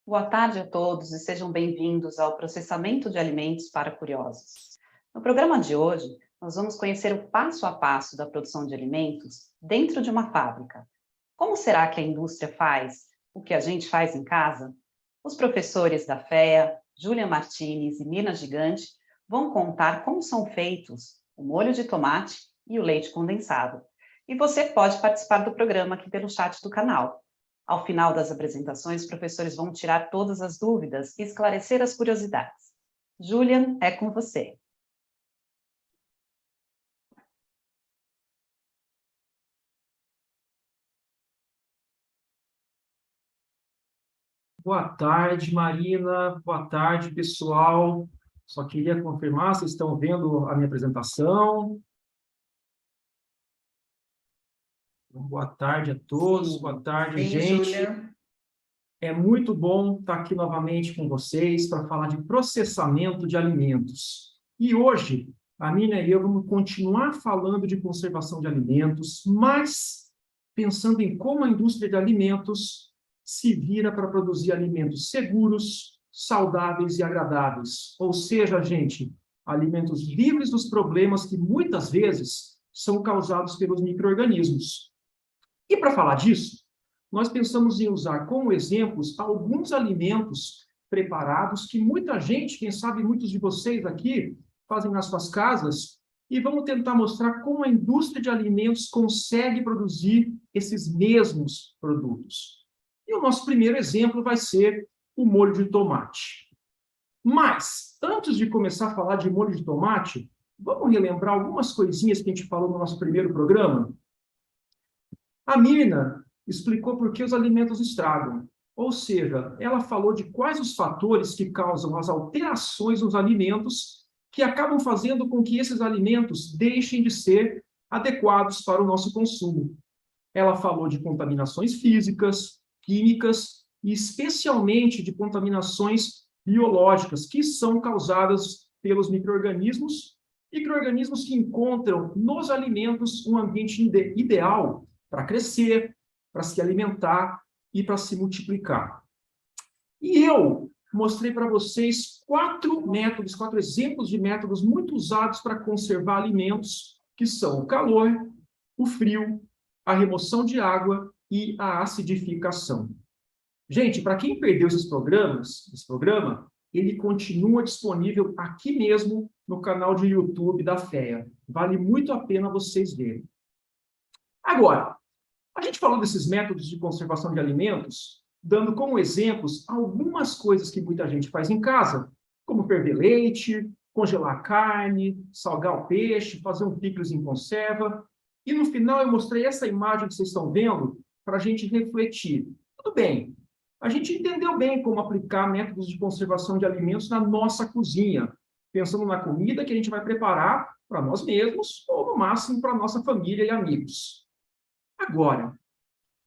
Boa tarde a todos e sejam bem-vindos ao Processamento de Alimentos para Curiosos. No programa de hoje, nós vamos conhecer o passo a passo da produção de alimentos dentro de uma fábrica. Como será que a indústria faz o que a gente faz em casa? Os professores da FEA, Júlia Martinez e Mina Gigante, vão contar como são feitos o molho de tomate e o leite condensado. E você pode participar do programa aqui pelo chat do canal. Ao final das apresentações, os professores vão tirar todas as dúvidas e esclarecer as curiosidades. Julian, é com você. Boa tarde, Marina. Boa tarde, pessoal. Só queria confirmar, vocês estão vendo a minha apresentação? Boa tarde a todos, Sim. boa tarde, Sim, gente. Julian. É muito bom estar aqui novamente com vocês para falar de processamento de alimentos. E hoje, a Mina e eu vamos continuar falando de conservação de alimentos, mas pensando em como a indústria de alimentos se vira para produzir alimentos seguros, saudáveis e agradáveis. Ou seja, gente, alimentos livres dos problemas que muitas vezes são causados pelos micro-organismos. E para falar disso, nós pensamos em usar como exemplos alguns alimentos preparados que muita gente, quem sabe muitos de vocês aqui, fazem nas suas casas, e vamos tentar mostrar como a indústria de alimentos consegue produzir esses mesmos produtos. E o nosso primeiro exemplo vai ser o molho de tomate. Mas, antes de começar a falar de molho de tomate, vamos relembrar algumas coisinhas que a gente falou no nosso primeiro programa? A Mirna explicou por que os alimentos estragam, ou seja, ela falou de quais os fatores que causam as alterações nos alimentos que acabam fazendo com que esses alimentos deixem de ser adequados para o nosso consumo. Ela falou de contaminações físicas, químicas e especialmente de contaminações biológicas que são causadas pelos micro-organismos que encontram nos alimentos um ambiente ideal para crescer, para se alimentar e para se multiplicar. E eu mostrei para vocês quatro exemplos de métodos muito usados para conservar alimentos, que são o calor, o frio, a remoção de água e a acidificação. Gente, para quem perdeu esse programa, ele continua disponível aqui mesmo no canal de YouTube da FEA. Vale muito a pena vocês verem. Agora, a gente falou desses métodos de conservação de alimentos, dando como exemplos algumas coisas que muita gente faz em casa, como ferver leite, congelar carne, salgar o peixe, fazer um picles em conserva. E no final eu mostrei essa imagem que vocês estão vendo para a gente refletir. Tudo bem, a gente entendeu bem como aplicar métodos de conservação de alimentos na nossa cozinha, pensando na comida que a gente vai preparar para nós mesmos ou, no máximo, para a nossa família e amigos. Agora,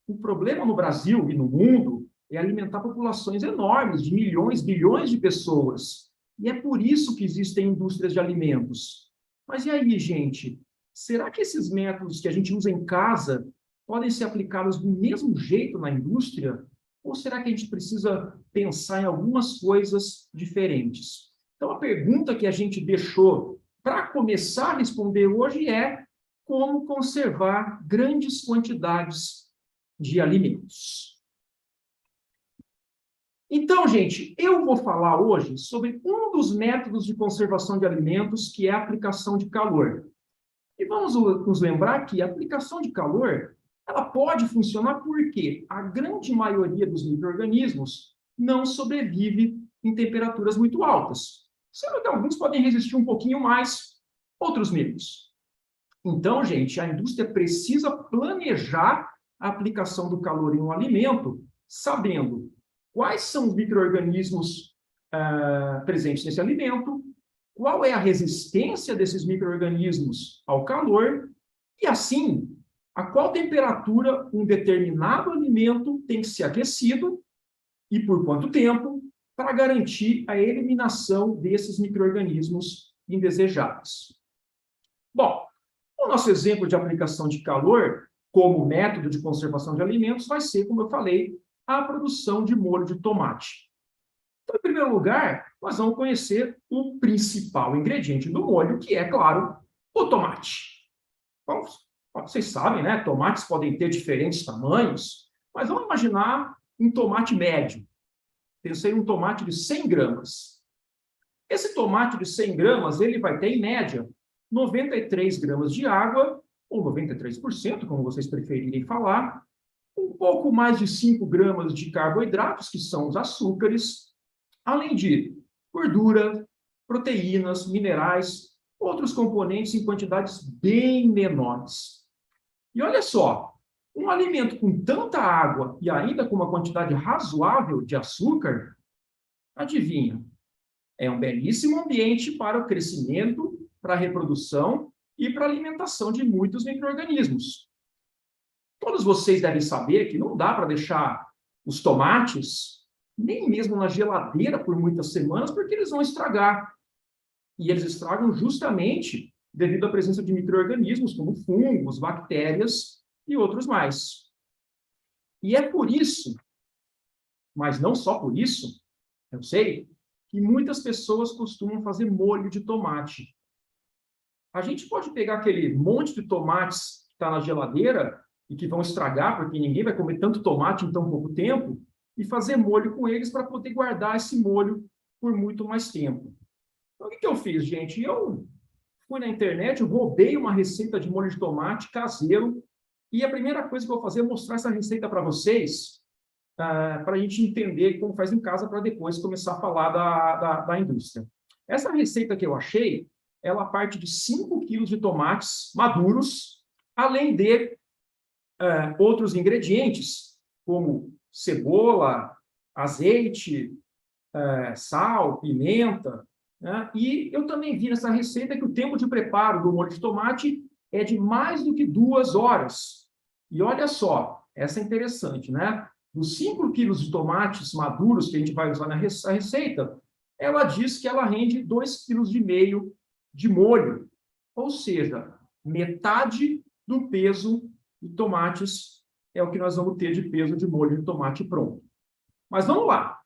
o problema no Brasil e no mundo é alimentar populações enormes, de milhões, bilhões de pessoas. E é por isso que existem indústrias de alimentos. Mas e aí, gente? Será que esses métodos que a gente usa em casa podem ser aplicados do mesmo jeito na indústria? Ou será que a gente precisa pensar em algumas coisas diferentes? Então, a pergunta que a gente deixou para começar a responder hoje é: como conservar grandes quantidades de alimentos? Então, gente, eu vou falar hoje sobre um dos métodos de conservação de alimentos, que é a aplicação de calor. E vamos nos lembrar que a aplicação de calor, ela pode funcionar porque a grande maioria dos micro-organismos não sobrevive em temperaturas muito altas. Sendo que alguns podem resistir um pouquinho mais, outros menos. Então, gente, a indústria precisa planejar a aplicação do calor em um alimento, sabendo quais são os micro-organismos presentes nesse alimento, qual é a resistência desses micro-organismos ao calor, e assim, a qual temperatura um determinado alimento tem que ser aquecido e por quanto tempo, para garantir a eliminação desses micro-organismos indesejáveis. Bom, o nosso exemplo de aplicação de calor como método de conservação de alimentos vai ser, como eu falei, a produção de molho de tomate. Então, em primeiro lugar, nós vamos conhecer o principal ingrediente do molho, que é, claro, o tomate. Bom, vocês sabem, né? Tomates podem ter diferentes tamanhos, mas vamos imaginar um tomate médio. Pensei em um tomate de 100 gramas. Esse tomate de 100 gramas, ele vai ter, em média, 93 gramas de água, ou 93%, como vocês preferirem falar, um pouco mais de 5 gramas de carboidratos, que são os açúcares, além de gordura, proteínas, minerais, outros componentes em quantidades bem menores. E olha só, um alimento com tanta água e ainda com uma quantidade razoável de açúcar, adivinha, é um belíssimo ambiente para o crescimento, para a reprodução e para a alimentação de muitos micro-organismos. Todos vocês devem saber que não dá para deixar os tomates nem mesmo na geladeira por muitas semanas, porque eles vão estragar. E eles estragam justamente devido à presença de micro-organismos, como fungos, bactérias e outros mais. E é por isso, mas não só por isso, eu sei, que muitas pessoas costumam fazer molho de tomate. A gente pode pegar aquele monte de tomates que está na geladeira e que vão estragar, porque ninguém vai comer tanto tomate em tão pouco tempo, e fazer molho com eles para poder guardar esse molho por muito mais tempo. Então, o que eu fiz, gente? Eu fui na internet, eu roubei uma receita de molho de tomate caseiro, e a primeira coisa que eu vou fazer é mostrar essa receita para vocês, para a gente entender como faz em casa, para depois começar a falar da indústria. Essa receita que eu achei, ela parte de 5 quilos de tomates maduros, além de outros ingredientes, como cebola, azeite, sal, pimenta, né? E eu também vi nessa receita que o tempo de preparo do molho de tomate é de mais do que 2 horas. E olha só, essa é interessante, né? Dos 5 quilos de tomates maduros que a gente vai usar na receita, ela diz que ela rende 2,5 kg de molho, ou seja, metade do peso de tomates é o que nós vamos ter de peso de molho de tomate pronto. Mas vamos lá.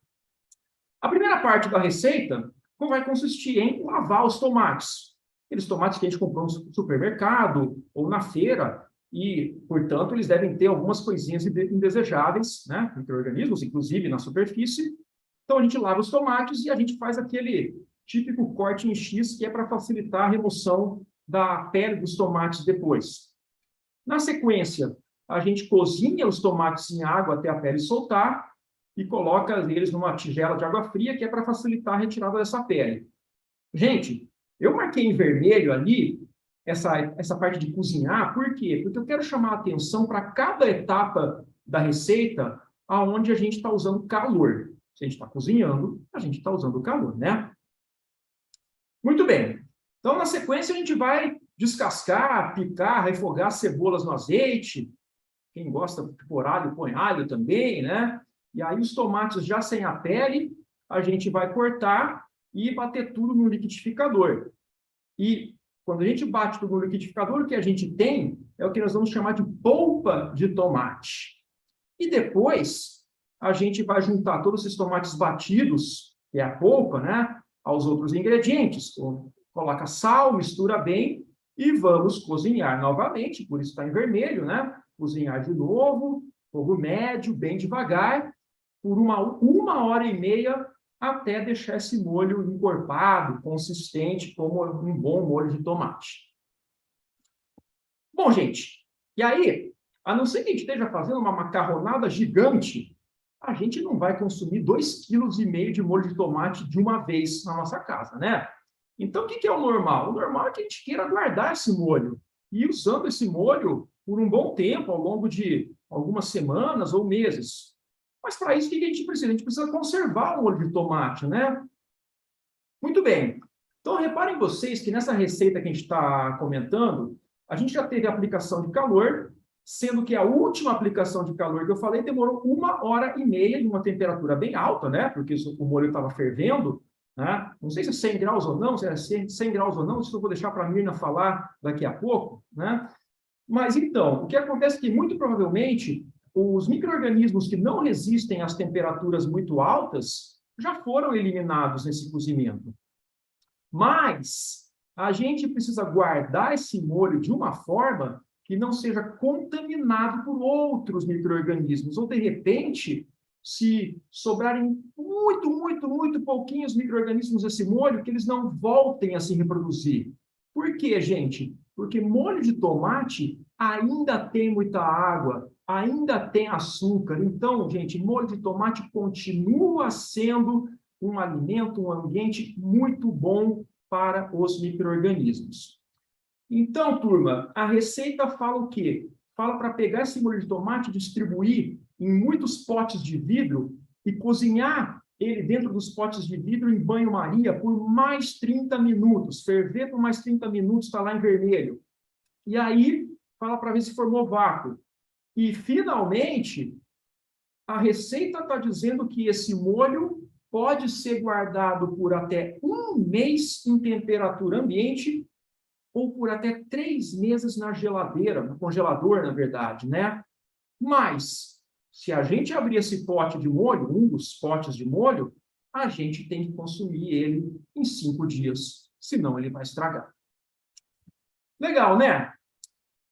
A primeira parte da receita vai consistir em lavar os tomates. Aqueles tomates que a gente comprou no supermercado ou na feira, e, portanto, eles devem ter algumas coisinhas indesejáveis, né? Micro-organismos, inclusive, na superfície. Então, a gente lava os tomates e a gente faz aquele típico corte em X, que é para facilitar a remoção da pele dos tomates depois. Na sequência, a gente cozinha os tomates em água até a pele soltar e coloca eles numa tigela de água fria, que é para facilitar a retirada dessa pele. Gente, eu marquei em vermelho ali essa parte de cozinhar, por quê? Porque eu quero chamar a atenção para cada etapa da receita aonde a gente está usando calor. Se a gente está cozinhando, a gente está usando calor, né? Muito bem. Então, na sequência, a gente vai descascar, picar, refogar cebolas no azeite. Quem gosta de pôr alho, põe alho também, né? E aí os tomates já sem a pele, a gente vai cortar e bater tudo no liquidificador. E quando a gente bate tudo no liquidificador, o que a gente tem é o que nós vamos chamar de polpa de tomate. E depois, a gente vai juntar todos esses tomates batidos, que é a polpa, né? Aos outros ingredientes. Coloca sal, mistura bem e vamos cozinhar novamente, por isso está em vermelho, né? Cozinhar de novo, fogo médio, bem devagar, por uma hora e meia, até deixar esse molho encorpado, consistente, como um bom molho de tomate. Bom, gente, e aí, a não ser que a gente esteja fazendo uma macarronada gigante, a gente não vai consumir 2,5 kg de molho de tomate de uma vez na nossa casa, né? Então, o que é o normal? O normal é que a gente queira guardar esse molho e ir usando esse molho por um bom tempo, ao longo de algumas semanas ou meses. Mas, para isso, o que a gente precisa? A gente precisa conservar o molho de tomate, né? Muito bem. Então, reparem vocês que nessa receita que a gente está comentando, a gente já teve a aplicação de calor, sendo que a última aplicação de calor que eu falei demorou 1h30 em uma temperatura bem alta, né? Porque o molho estava fervendo, né? Não sei se é 100 graus ou não, se é 100 graus ou não, isso eu vou deixar para a Mirna falar daqui a pouco, né? Mas, então, o que acontece é que, muito provavelmente, os micro-organismos que não resistem às temperaturas muito altas, já foram eliminados nesse cozimento. Mas a gente precisa guardar esse molho de uma forma que não seja contaminado por outros micro-organismos. Ou, de repente, se sobrarem muito pouquinhos micro-organismos nesse molho, que eles não voltem a se reproduzir. Por quê, gente? Porque molho de tomate ainda tem muita água, ainda tem açúcar. Então, gente, molho de tomate continua sendo um alimento, um ambiente muito bom para os micro-organismos. Então, turma, a receita fala o quê? Fala para pegar esse molho de tomate, distribuir em muitos potes de vidro e cozinhar ele dentro dos potes de vidro em banho-maria por mais 30 minutos. Ferver por mais 30 minutos, está lá em vermelho. E aí, fala para ver se formou vácuo. E, finalmente, a receita está dizendo que esse molho pode ser guardado por até 1 mês em temperatura ambiente ou por até 3 meses na geladeira, no congelador, na verdade, né? Mas, se a gente abrir esse pote de molho, um dos potes de molho, a gente tem que consumir ele em 5 dias, senão ele vai estragar. Legal, né?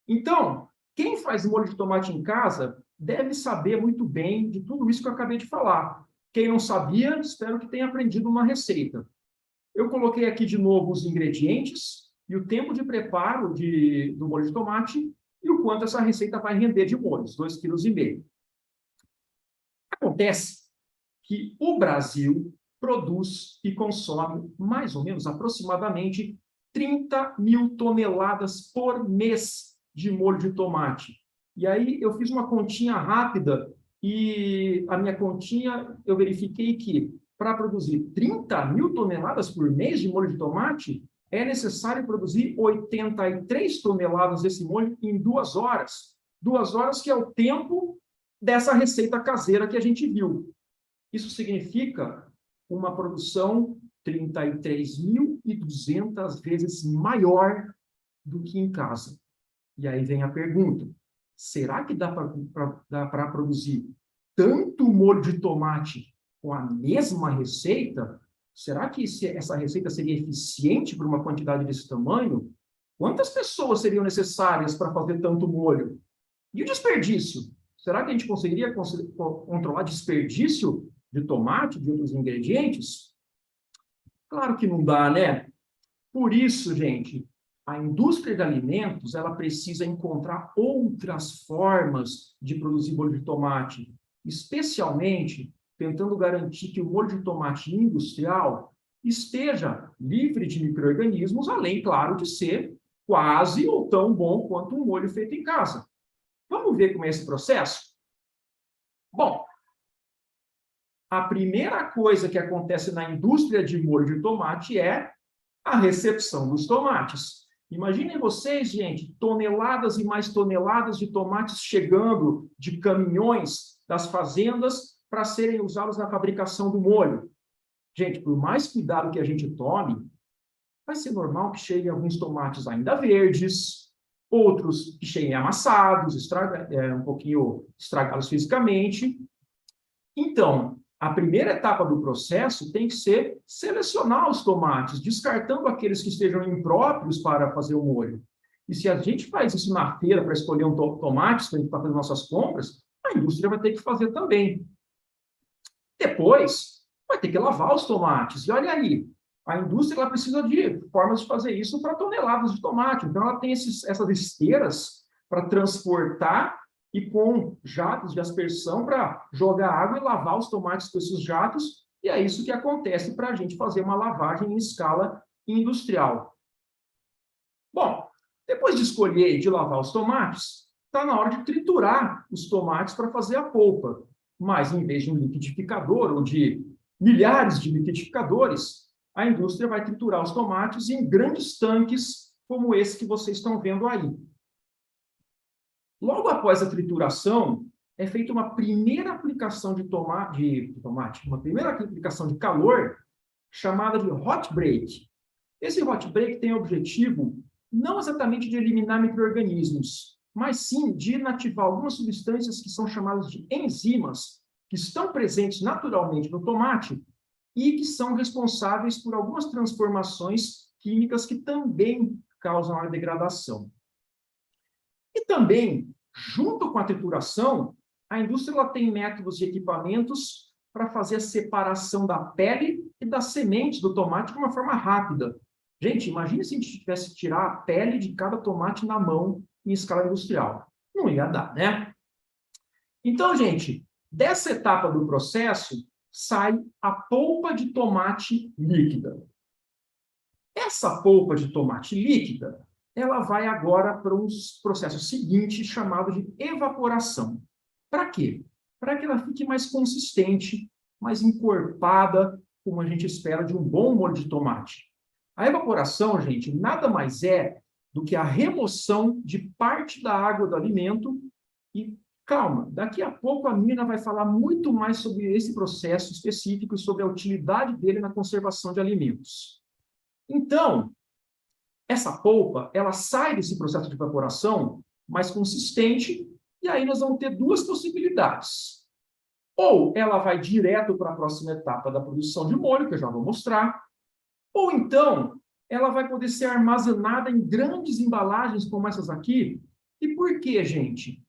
Então, quem faz molho de tomate em casa deve saber muito bem de tudo isso que eu acabei de falar. Quem não sabia, espero que tenha aprendido uma receita. Eu coloquei aqui de novo os ingredientes e o tempo de preparo do molho de tomate e o quanto essa receita vai render de molhos, 2,5 kg. Acontece que o Brasil produz e consome mais ou menos aproximadamente 30 mil toneladas por mês de molho de tomate. E aí eu fiz uma continha rápida e a minha continha eu verifiquei que para produzir 30 mil toneladas por mês de molho de tomate, é necessário produzir 83 toneladas desse molho em 2 horas. 2 horas que é o tempo dessa receita caseira que a gente viu. Isso significa uma produção 33.200 vezes maior do que em casa. E aí vem a pergunta, será que dá para produzir tanto molho de tomate com a mesma receita? Será que essa receita seria eficiente para uma quantidade desse tamanho? Quantas pessoas seriam necessárias para fazer tanto molho? E o desperdício? Será que a gente conseguiria controlar desperdício de tomate, de outros ingredientes? Claro que não dá, né? Por isso, gente, a indústria de alimentos ela precisa encontrar outras formas de produzir molho de tomate, especialmente tentando garantir que o molho de tomate industrial esteja livre de micro-organismos, além, claro, de ser quase ou tão bom quanto um molho feito em casa. Vamos ver como é esse processo? Bom, a primeira coisa que acontece na indústria de molho de tomate é a recepção dos tomates. Imaginem vocês, gente, toneladas e mais toneladas de tomates chegando de caminhões das fazendas para serem usados na fabricação do molho. Gente, por mais cuidado que a gente tome, vai ser normal que cheguem alguns tomates ainda verdes, outros que cheguem amassados, um pouquinho estragados fisicamente. Então, a primeira etapa do processo tem que ser selecionar os tomates, descartando aqueles que estejam impróprios para fazer o molho. E se a gente faz isso na feira para escolher tomates para a gente fazer nossas compras, a indústria vai ter que fazer também. Depois, vai ter que lavar os tomates. E olha aí, a indústria ela precisa de formas de fazer isso para toneladas de tomate. Então, ela tem essas esteiras para transportar e com jatos de aspersão para jogar água e lavar os tomates com esses jatos. E é isso que acontece para a gente fazer uma lavagem em escala industrial. Bom, depois de escolher e de lavar os tomates, está na hora de triturar os tomates para fazer a polpa. Mas, em vez de um liquidificador ou de milhares de liquidificadores, a indústria vai triturar os tomates em grandes tanques como esse que vocês estão vendo aí. Logo após a trituração, é feita uma primeira aplicação de uma primeira aplicação de calor, chamada de hot break. Esse hot break tem o objetivo não exatamente de eliminar micro-organismos, mas sim de inativar algumas substâncias que são chamadas de enzimas, que estão presentes naturalmente no tomate e que são responsáveis por algumas transformações químicas que também causam a degradação. E também, junto com a trituração, a indústria ela tem métodos e equipamentos para fazer a separação da pele e das sementes do tomate de uma forma rápida. Gente, imagine se a gente tivesse que tirar a pele de cada tomate na mão em escala industrial. Não ia dar, né? Então, gente, dessa etapa do processo, sai a polpa de tomate líquida. Essa polpa de tomate líquida, ela vai agora para um processo seguinte chamado de evaporação. Para quê? Para que ela fique mais consistente, mais encorpada, como a gente espera de um bom molho de tomate. A evaporação, gente, nada mais é do que a remoção de parte da água do alimento e calma, daqui a pouco a Nina vai falar muito mais sobre esse processo específico e sobre a utilidade dele na conservação de alimentos. Então, essa polpa, ela sai desse processo de evaporação mais consistente, e aí nós vamos ter duas possibilidades. Ou ela vai direto para a próxima etapa da produção de molho, que eu já vou mostrar, ou então ela vai poder ser armazenada em grandes embalagens como essas aqui. E por quê, gente?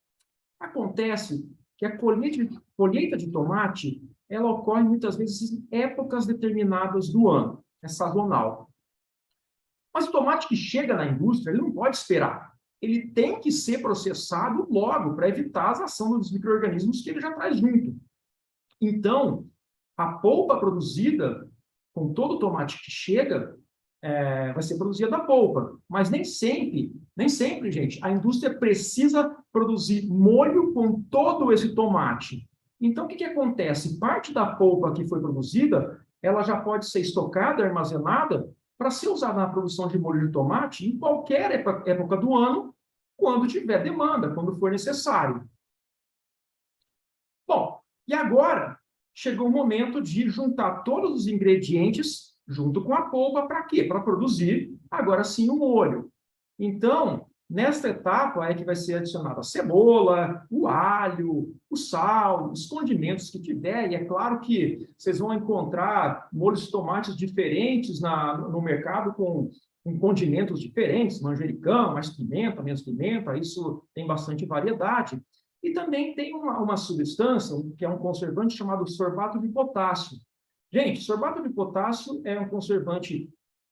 Acontece que a colheita de tomate, ela ocorre muitas vezes em épocas determinadas do ano, é sazonal. Mas o tomate que chega na indústria, ele não pode esperar. Ele tem que ser processado logo, para evitar a ação dos micro-organismos que ele já traz junto. Então, a polpa produzida, com todo o tomate que chega, vai ser produzida da polpa. Mas nem sempre, gente, a indústria precisa produzir molho com todo esse tomate. Então, o que acontece? Parte da polpa que foi produzida, ela já pode ser estocada, armazenada, para ser usada na produção de molho de tomate em qualquer época do ano, quando tiver demanda, quando for necessário. Bom, e agora chegou o momento de juntar todos os ingredientes junto com a polpa, para quê? Para produzir, agora sim, o molho. Então, nesta etapa é que vai ser adicionada a cebola, o alho, o sal, os condimentos que tiver, e é claro que vocês vão encontrar molhos de tomates diferentes no mercado com condimentos diferentes, manjericão, mais pimenta, menos pimenta, isso tem bastante variedade. E também tem uma substância, que é um conservante chamado sorbato de potássio. Gente, sorbato de potássio é um conservante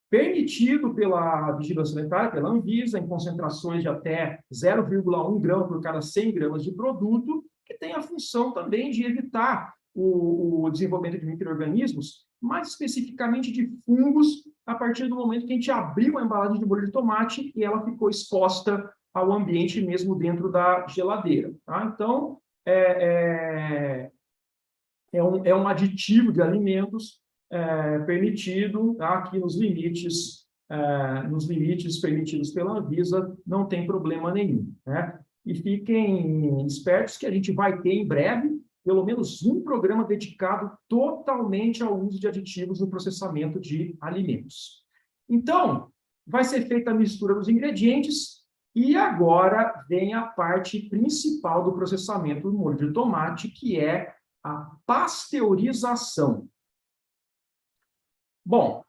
permitido pela Vigilância Sanitária, pela Anvisa, em concentrações de até 0,1 grama por cada 100 gramas de produto, que tem a função também de evitar o desenvolvimento de micro-organismos, mais especificamente de fungos, a partir do momento que a gente abriu a embalagem de molho de tomate e ela ficou exposta ao ambiente mesmo dentro da geladeira. Tá? Então, é um aditivo de alimentos permitido, tá? Aqui nos limites permitidos pela Anvisa, não tem problema nenhum, né? E fiquem espertos que a gente vai ter em breve pelo menos um programa dedicado totalmente ao uso de aditivos no processamento de alimentos. Então, vai ser feita a mistura dos ingredientes e agora vem a parte principal do processamento do molho de tomate, que é a pasteurização. Bom,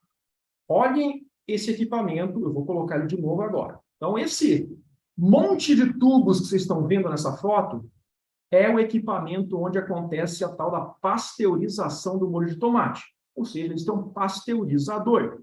olhem esse equipamento, eu vou colocar ele de novo agora. Então, esse monte de tubos que vocês estão vendo nessa foto é o equipamento onde acontece a tal da pasteurização do molho de tomate. Ou seja, eles têm um pasteurizador.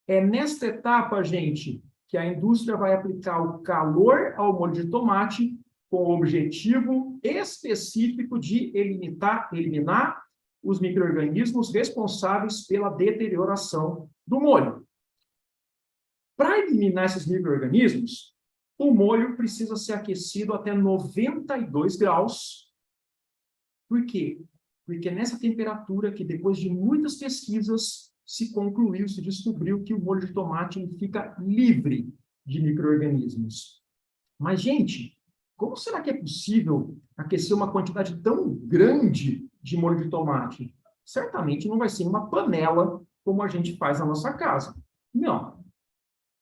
É nesta etapa, gente, que a indústria vai aplicar o calor ao molho de tomate com o objetivo específico de eliminar os micro-organismos responsáveis pela deterioração do molho. Para eliminar esses micro-organismos, o molho precisa ser aquecido até 92 graus. Por quê? Porque é nessa temperatura que, depois de muitas pesquisas, se descobriu que o molho de tomate fica livre de micro-organismos. Mas, gente, como será que é possível aquecer uma quantidade tão grande de molho de tomate? Certamente não vai ser uma panela como a gente faz na nossa casa. Não.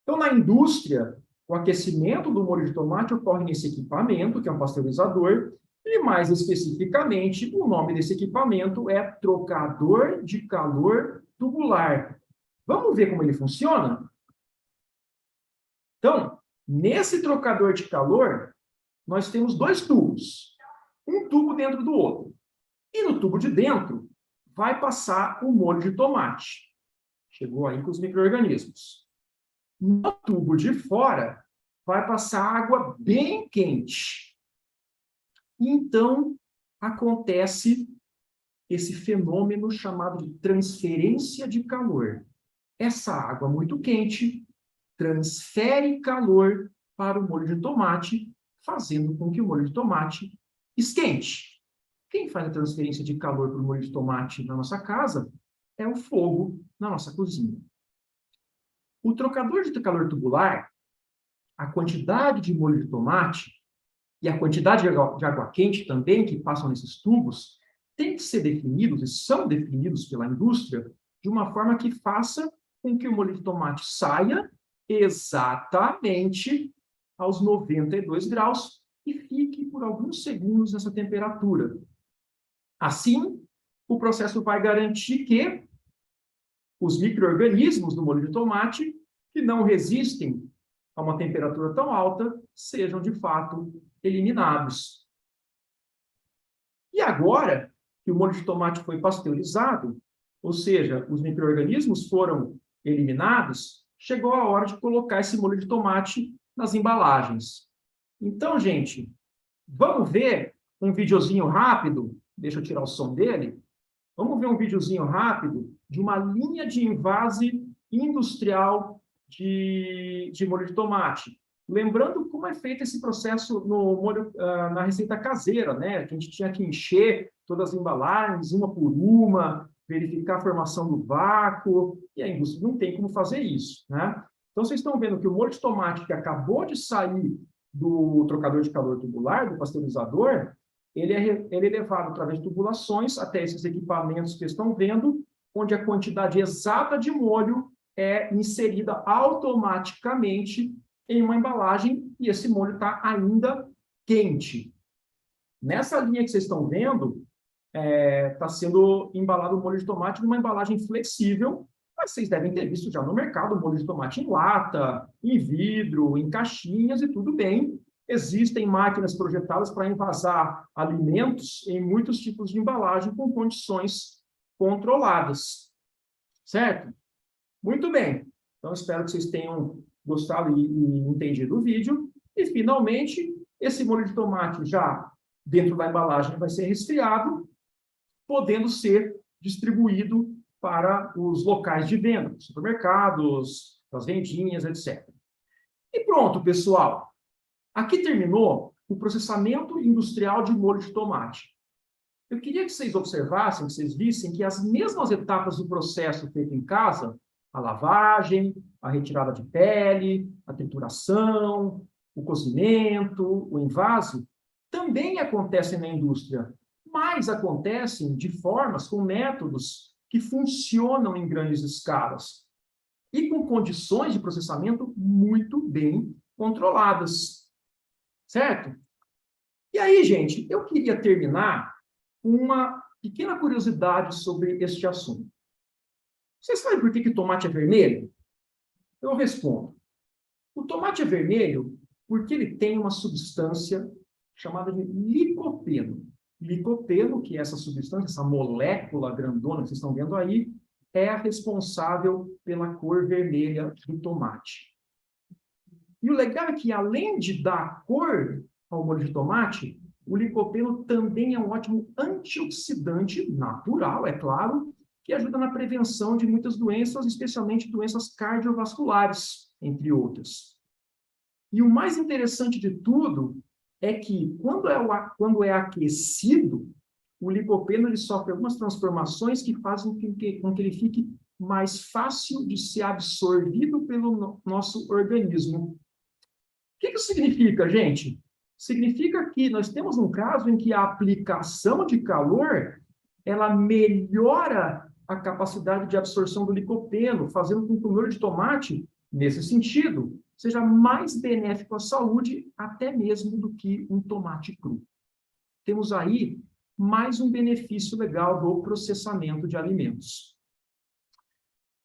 Então, na indústria, o aquecimento do molho de tomate ocorre nesse equipamento, que é um pasteurizador, E, mais especificamente, o nome desse equipamento é trocador de calor tubular. Vamos ver como ele funciona? Então, nesse trocador de calor, nós temos dois tubos. Um tubo dentro do outro. E no tubo de dentro, vai passar o molho de tomate. Chegou aí com os micro-organismos. No tubo de fora, vai passar água bem quente. Então, acontece esse fenômeno chamado de transferência de calor. Essa água muito quente transfere calor para o molho de tomate, fazendo com que o molho de tomate esquente. Quem faz a transferência de calor para o molho de tomate na nossa casa é o fogo na nossa cozinha. O trocador de calor tubular, a quantidade de molho de tomate e a quantidade de água quente também que passam nesses tubos tem que ser definidos, e são definidos pela indústria, de uma forma que faça com que o molho de tomate saia exatamente aos 92 graus e fique por alguns segundos nessa temperatura. Assim, o processo vai garantir que os micro-organismos do molho de tomate, que não resistem a uma temperatura tão alta, sejam, de fato, eliminados. E agora que o molho de tomate foi pasteurizado, ou seja, os micro-organismos foram eliminados, chegou a hora de colocar esse molho de tomate nas embalagens. Então, gente, vamos ver um videozinho rápido. Deixa eu tirar o som dele. Vamos ver um videozinho rápido de uma linha de envase industrial de molho de tomate. Lembrando como é feito esse processo no molho, na receita caseira, né? Que a gente tinha que encher todas as embalagens, uma por uma, verificar a formação do vácuo, e a indústria não tem como fazer isso, né? Então, vocês estão vendo que o molho de tomate que acabou de sair do trocador de calor tubular, do pasteurizador, ele é levado através de tubulações até esses equipamentos que vocês estão vendo, onde a quantidade exata de molho é inserida automaticamente em uma embalagem e esse molho está ainda quente. Nessa linha que vocês estão vendo, está sendo embalado o molho de tomate numa embalagem flexível, mas vocês devem ter visto já no mercado molho de tomate em lata, em vidro, em caixinhas e tudo bem. Existem máquinas projetadas para envasar alimentos em muitos tipos de embalagem com condições controladas. Certo? Muito bem. Então, espero que vocês tenham gostado e entendido o vídeo. E, finalmente, esse molho de tomate já dentro da embalagem vai ser resfriado, podendo ser distribuído para os locais de venda, supermercados, as vendinhas, etc. E pronto, pessoal. Aqui terminou o processamento industrial de molho de tomate. Eu queria que vocês observassem, que vocês vissem que as mesmas etapas do processo feito em casa, a lavagem, a retirada de pele, a trituração, o cozimento, o envase, também acontecem na indústria, mas acontecem de formas, com métodos que funcionam em grandes escalas e com condições de processamento muito bem controladas. Certo? E aí, gente, eu queria terminar com uma pequena curiosidade sobre este assunto. Vocês sabem por que o tomate é vermelho? Eu respondo. O tomate é vermelho porque ele tem uma substância chamada de licopeno. Licopeno, que é essa substância, essa molécula grandona que vocês estão vendo aí, é a responsável pela cor vermelha do tomate. E o legal é que, além de dar cor ao molho de tomate, o licopeno também é um ótimo antioxidante natural, é claro, que ajuda na prevenção de muitas doenças, especialmente doenças cardiovasculares, entre outras. E o mais interessante de tudo é que, quando é aquecido, o licopeno ele sofre algumas transformações que fazem com que ele fique mais fácil de ser absorvido pelo nosso organismo. O que isso significa, gente? Significa que nós temos um caso em que a aplicação de calor ela melhora a capacidade de absorção do licopeno, fazendo com que o molho de tomate, nesse sentido, seja mais benéfico à saúde até mesmo do que um tomate cru. temos aí mais um benefício legal do processamento de alimentos.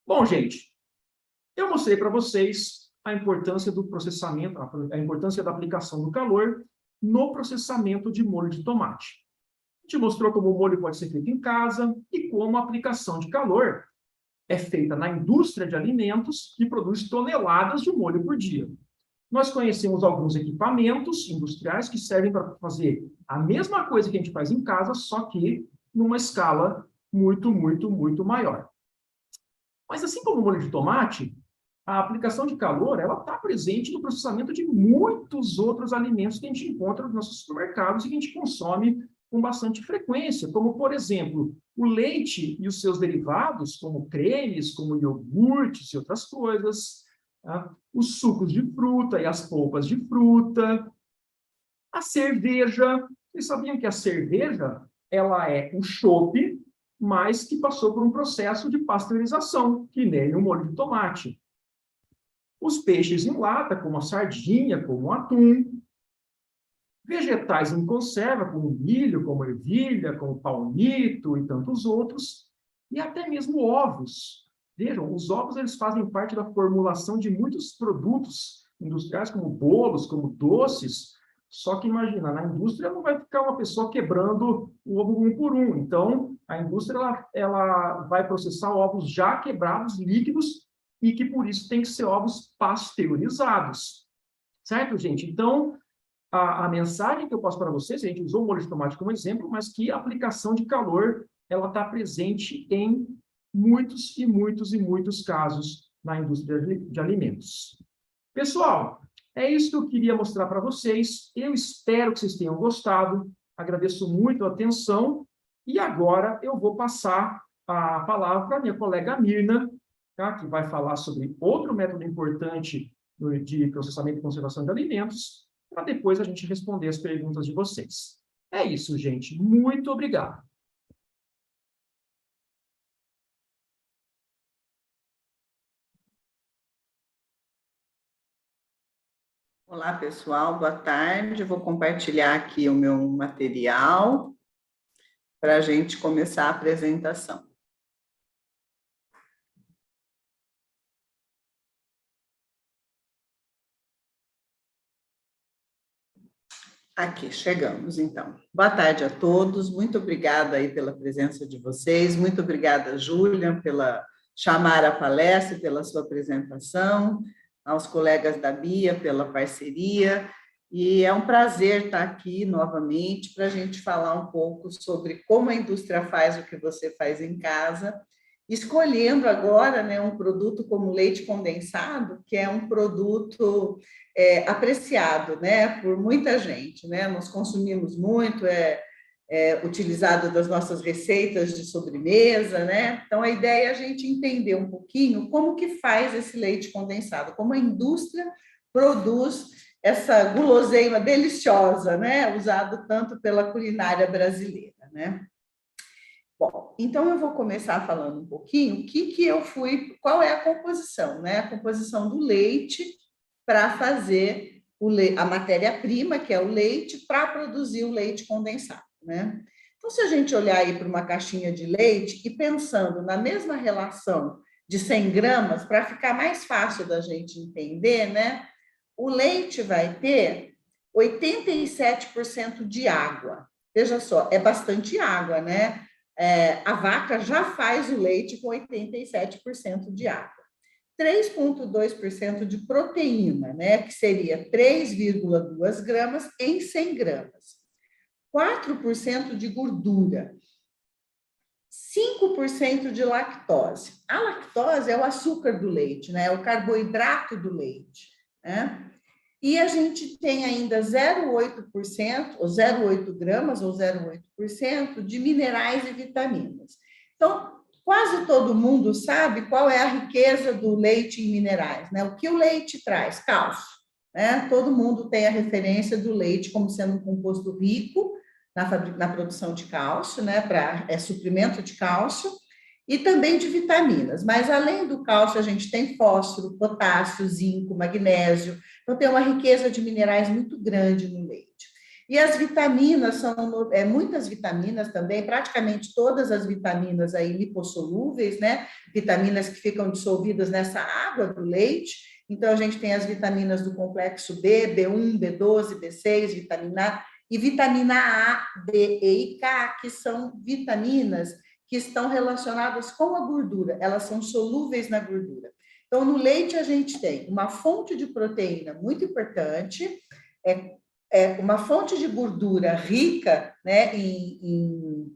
Bom, gente, eu mostrei para vocês a importância do processamento, a importância da aplicação do calor no processamento de molho de tomate. A gente mostrou como o molho pode ser feito em casa e como a aplicação de calor é feita na indústria de alimentos, que produz toneladas de molho por dia. Nós conhecemos alguns equipamentos industriais que servem para fazer a mesma coisa que a gente faz em casa, só que numa escala muito, muito, muito maior. Mas assim como o molho de tomate, a aplicação de calor ela está presente no processamento de muitos outros alimentos que a gente encontra nos nossos supermercados e que a gente consome com bastante frequência, como, por exemplo, o leite e os seus derivados, como cremes, como iogurtes e outras coisas, tá? Os sucos de fruta e as polpas de fruta, a cerveja. Vocês sabiam que a cerveja ela é um chopp, mas que passou por um processo de pasteurização, que nem o molho de tomate. Os peixes em lata, como a sardinha, como o atum. Vegetais em conserva, como milho, como ervilha, como palmito e tantos outros. E até mesmo ovos. Vejam, os ovos eles fazem parte da formulação de muitos produtos industriais, como bolos, como doces. Só que imagina, na indústria não vai ficar uma pessoa quebrando o ovo um por um. Então, a indústria ela vai processar ovos já quebrados, líquidos, e que por isso tem que ser ovos pasteurizados. Certo, gente? Então, a mensagem que eu passo para vocês, a gente usou o molho de tomate como exemplo, mas que a aplicação de calor ela está presente em muitos e muitos e muitos casos na indústria de alimentos. Pessoal, é isso que eu queria mostrar para vocês. Eu espero que vocês tenham gostado. Agradeço muito a atenção. E agora eu vou passar a palavra para a minha colega Mirna, tá? Que vai falar sobre outro método importante de processamento e conservação de alimentos, para depois a gente responder as perguntas de vocês. É isso, gente. Muito obrigado. Olá, pessoal. Boa tarde. Vou compartilhar aqui o meu material para a gente começar a apresentação. Aqui, chegamos, então. Boa tarde a todos, muito obrigada aí pela presença de vocês, muito obrigada, Júlia, pela chamar a palestra e pela sua apresentação, aos colegas da Bia pela parceria, e é um prazer estar aqui novamente para a gente falar um pouco sobre como a indústria faz o que você faz em casa, escolhendo agora, né, um produto como leite condensado, que é um produto apreciado, né, por muita gente, né? Nós consumimos muito, utilizado das nossas receitas de sobremesa, né? Então, a ideia é a gente entender um pouquinho como que faz esse leite condensado, como a indústria produz essa guloseima deliciosa, né? Usado tanto pela culinária brasileira, né? Bom, então eu vou começar falando um pouquinho qual é a composição, né? A composição do leite para fazer a matéria-prima, que é o leite, para produzir o leite condensado, né? Então, se a gente olhar aí para uma caixinha de leite e pensando na mesma relação de 100 gramas, para ficar mais fácil da gente entender, né? O leite vai ter 87% de água. Veja só, é bastante água, né? A vaca já faz o leite com 87% de água. 3,2% de proteína, né, que seria 3,2 gramas em 100 gramas. 4% de gordura. 5% de lactose. A lactose é o açúcar do leite, né, é o carboidrato do leite, né? E a gente tem ainda 0,8%, ou 0,8 gramas, ou 0,8% de minerais e vitaminas. Então, quase todo mundo sabe qual é a riqueza do leite em minerais, né? O que o leite traz? Cálcio, né? Todo mundo tem a referência do leite como sendo um composto rico na produção de cálcio, né? É suprimento de cálcio e também de vitaminas. Mas além do cálcio, a gente tem fósforo, potássio, zinco, magnésio. Então tem uma riqueza de minerais muito grande no leite. E as vitaminas são muitas vitaminas também, praticamente todas as vitaminas aí lipossolúveis, né? Vitaminas que ficam dissolvidas nessa água do leite. Então, a gente tem as vitaminas do complexo B, B1, B12, B6, vitamina A, e vitamina A, D, E e K, que são vitaminas que estão relacionadas com a gordura, elas são solúveis na gordura. Então, no leite a gente tem uma fonte de proteína muito importante, uma fonte de gordura rica, né, em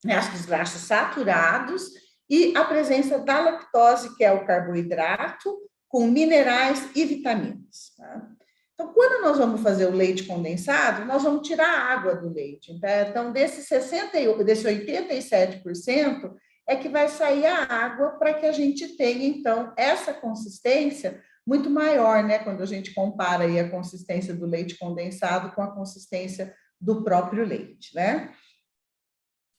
ácidos graxos saturados, e a presença da lactose, que é o carboidrato, com minerais e vitaminas. Tá? Então, quando nós vamos fazer o leite condensado, nós vamos tirar a água do leite. Então, desse 87%, é que vai sair a água para que a gente tenha, então, essa consistência muito maior, né? Quando a gente compara aí a consistência do leite condensado com a consistência do próprio leite, né?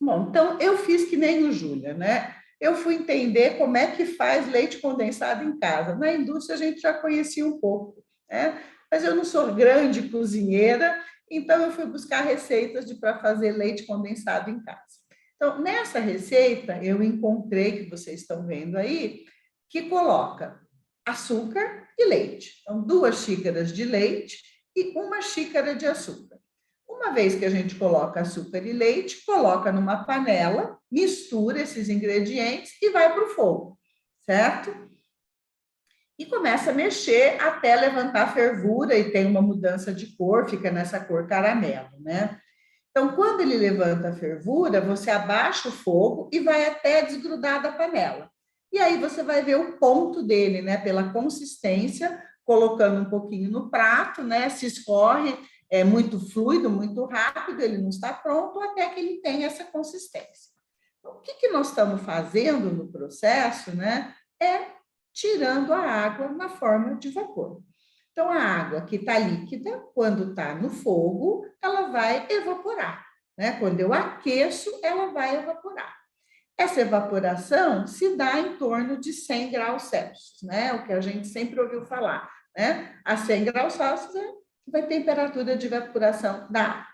Bom, então, eu fiz que nem o Júlia, né? Eu fui entender como é que faz leite condensado em casa. Na indústria, a gente já conhecia um pouco, né? Mas eu não sou grande cozinheira, então eu fui buscar receitas para fazer leite condensado em casa. Então, nessa receita, eu encontrei, que vocês estão vendo aí, que coloca açúcar e leite. Então, 2 xícaras de leite e 1 xícara de açúcar. Uma vez que a gente coloca açúcar e leite, coloca numa panela, mistura esses ingredientes e vai para o fogo, certo? E começa a mexer até levantar fervura e tem uma mudança de cor, fica nessa cor caramelo, né? Então, quando ele levanta a fervura, você abaixa o fogo e vai até desgrudar da panela. E aí você vai ver o ponto dele, né? Pela consistência, colocando um pouquinho no prato, né? Se escorre, é muito fluido, muito rápido, ele não está pronto até que ele tenha essa consistência. Então, o que nós estamos fazendo no processo, né? É tirando a água na forma de vapor. Então, a água que está líquida, quando está no fogo, ela vai evaporar, né? Quando eu aqueço, ela vai evaporar. Essa evaporação se dá em torno de 100 graus Celsius, né? O que a gente sempre ouviu falar, né? A 100 graus Celsius é a temperatura de evaporação da água.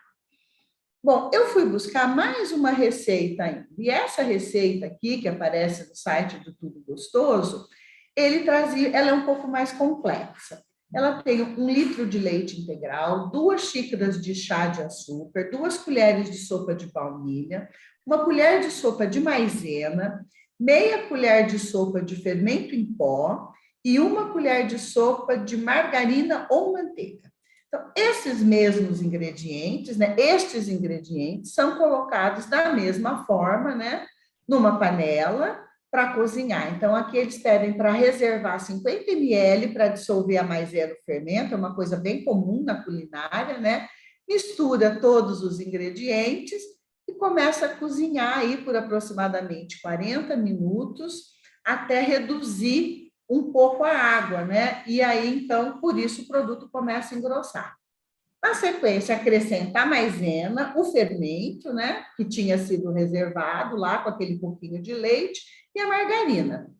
Bom, eu fui buscar mais uma receita ainda. E essa receita aqui, que aparece no site do Tudo Gostoso, ela é um pouco mais complexa. Ela tem 1 litro de leite integral, 2 xícaras de chá de açúcar, 2 colheres de sopa de baunilha, 1 colher de sopa de maisena, meia colher de sopa de fermento em pó e 1 colher de sopa de margarina ou manteiga. Então, esses mesmos ingredientes, né? Estes ingredientes são colocados da mesma forma, né? Numa panela, para cozinhar. Então, aqui eles pedem para reservar 50 ml para dissolver a maisena o fermento, é uma coisa bem comum na culinária, né? Mistura todos os ingredientes e começa a cozinhar aí por aproximadamente 40 minutos até reduzir um pouco a água, né? E aí, então, por isso o produto começa a engrossar. Na sequência, acrescenta a maisena, o fermento, né? Que tinha sido reservado lá com aquele pouquinho de leite, e a margarina.